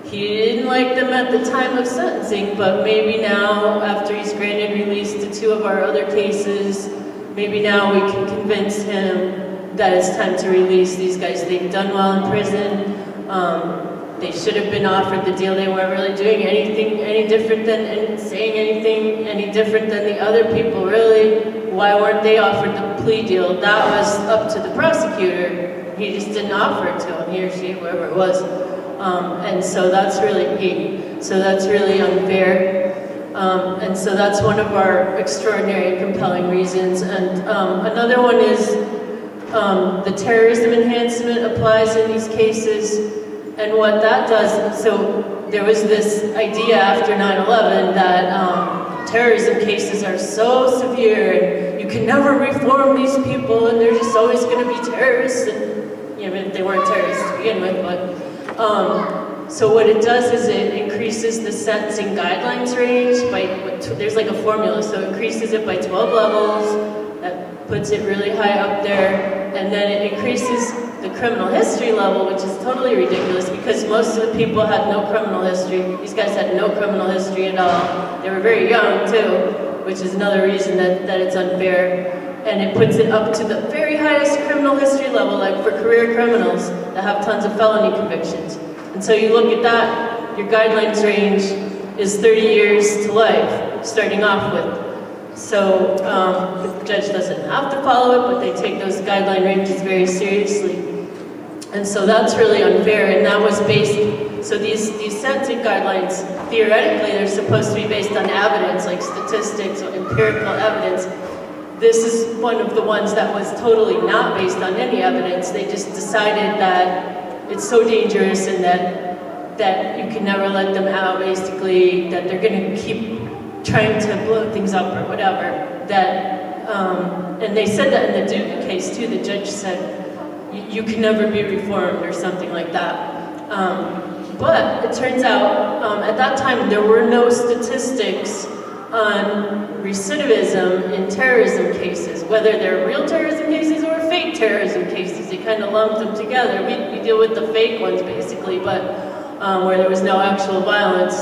He didn't like them at the time of sentencing, but maybe now, after he's granted release to 2 of our other cases, maybe now we can convince him that it's time to release these guys. They've done well in prison. They should have been offered the deal. They weren't really doing anything any different than saying anything any different than the other people, really. Why weren't they offered the plea deal? That was up to the prosecutor. He just didn't offer it to him, he or she, whoever it was. And so that's really So that's really unfair. And so that's one of our extraordinary and compelling reasons. And another one is the terrorism enhancement applies in these cases. And what that does, so there was this idea after 9/11 that terrorism cases are so severe and you can never reform these people and they're just always going to be terrorists. And they weren't terrorists to begin with, but so what it does is it increases the sentencing guidelines range there's like a formula, so it increases it by 12 levels, that puts it really high up there, and then it increases the criminal history level, which is totally ridiculous because most of the people had no criminal history. These guys had no criminal history at all. They were very young too. which is another reason that it's unfair. And it puts it up to the very highest criminal history level, like for career criminals that have tons of felony convictions. And so you look at that, your guidelines range is 30 years to life, starting off with. So the judge doesn't have to follow it, but they take those guideline ranges very seriously. And so that's really unfair, and that was based, so these sentencing guidelines, theoretically, they're supposed to be based on evidence, like statistics or empirical evidence. This is one of the ones that was totally not based on any evidence. They just decided that it's so dangerous and that you can never let them out, basically, that they're going to keep trying to blow things up or whatever. And they said that in the Duke case too. The judge said, you can never be reformed or something like that. But it turns out at that time there were no statistics on recidivism in terrorism cases, whether they're real terrorism cases or fake terrorism cases. They kind of lumped them together. We deal with the fake ones basically, but where there was no actual violence.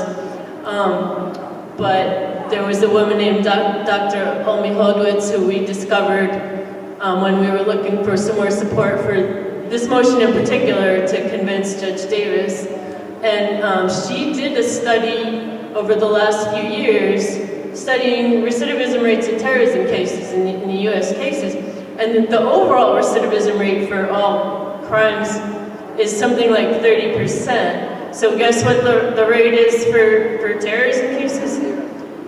But there was a woman named Dr. Olmi Hodwitz who we discovered when we were looking for some more support for this motion in particular to convince Judge Davis. And she did a study over the last few years studying recidivism rates in terrorism cases in the US cases. And the overall recidivism rate for all crimes is something like 30%. So guess what the rate is for terrorism cases?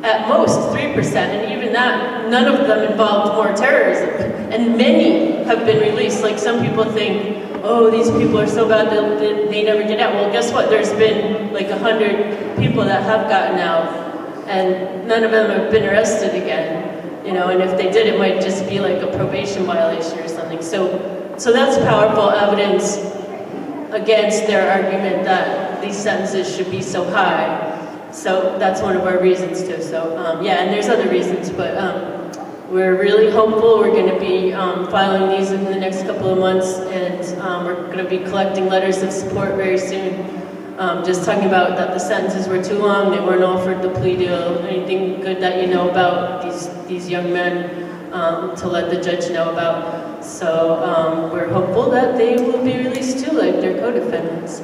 At most 3%, and even that, none of them involved more terrorism. And many have been released. Like some people think, oh, these people are so bad that they never get out. Well, guess what? There's been like 100 people that have gotten out, and none of them have been arrested again. You know, and if they did, it might just be like a probation violation or something. So that's powerful evidence against their argument that these sentences should be so high. So that's one of our reasons too. So yeah, and there's other reasons, but we're really hopeful. We're going to be filing these in the next couple of months, and we're going to be collecting letters of support very soon. Just talking about that the sentences were too long, they weren't offered the plea deal, anything good that you know about these young men to let the judge know about. So we're hopeful that they will be released too, like their co-defendants.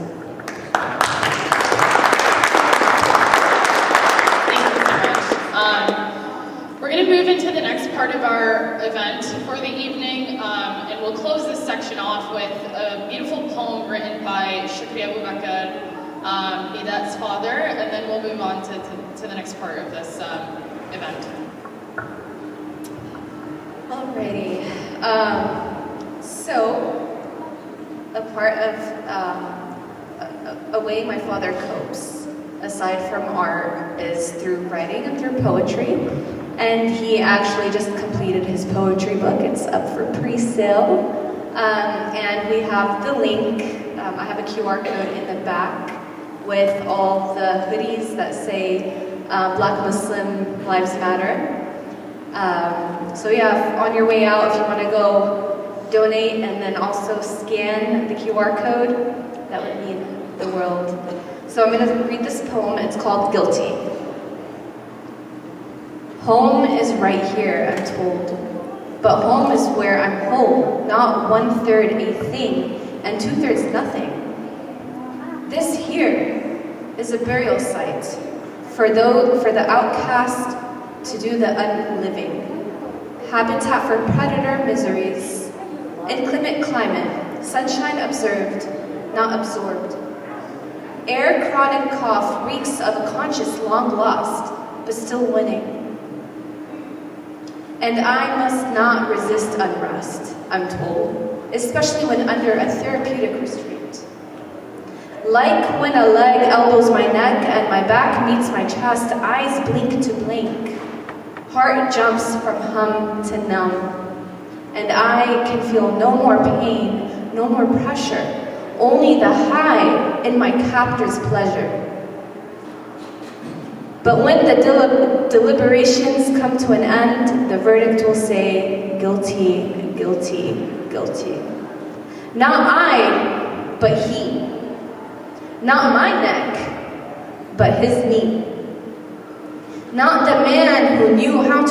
We're going to move into the next part of our event for the evening, and we'll close this section off with a beautiful poem written by Abubaker, Nida's father, and then we'll move on to the next part of this event. Alrighty. So, a part of a way my father copes, aside from art, is through writing and through poetry. And he actually just completed his poetry book. It's up for pre-sale. And we have the link. I have a QR code in the back with all the hoodies that say Black Muslim Lives Matter. So yeah, on your way out, if you want to go donate and then also scan the QR code, that would mean the world. So I'm going to read this poem. It's called Guilty. Home is right here, I'm told. But home is where I'm whole, not 1/3 a thing and 2/3 nothing. This here is a burial site for the outcast to do the unliving. Habitat for predator miseries. Inclement climate, sunshine observed, not absorbed. Air chronic cough reeks of a conscience long lost, but still winning. And I must not resist unrest, I'm told, especially when under a therapeutic restraint. Like when a leg elbows my neck and my back meets my chest, eyes blink to blink. Heart jumps from hum to numb. And I can feel no more pain, no more pressure, only the high in my captor's pleasure. But when the deliberations come to an end, the verdict will say, guilty, guilty, guilty. Not I, but he. Not my neck, but his knee. Not the man who knew how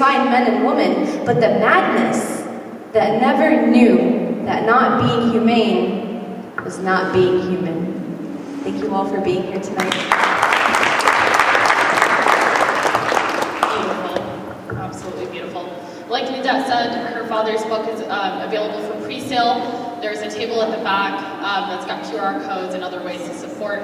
fine men and women, but the madness that never knew that not being humane was not being human. Thank you all for being here tonight. Beautiful. Absolutely beautiful. Like Nida said, her father's book is available for pre-sale. There's a table at the back that's got QR codes and other ways to support.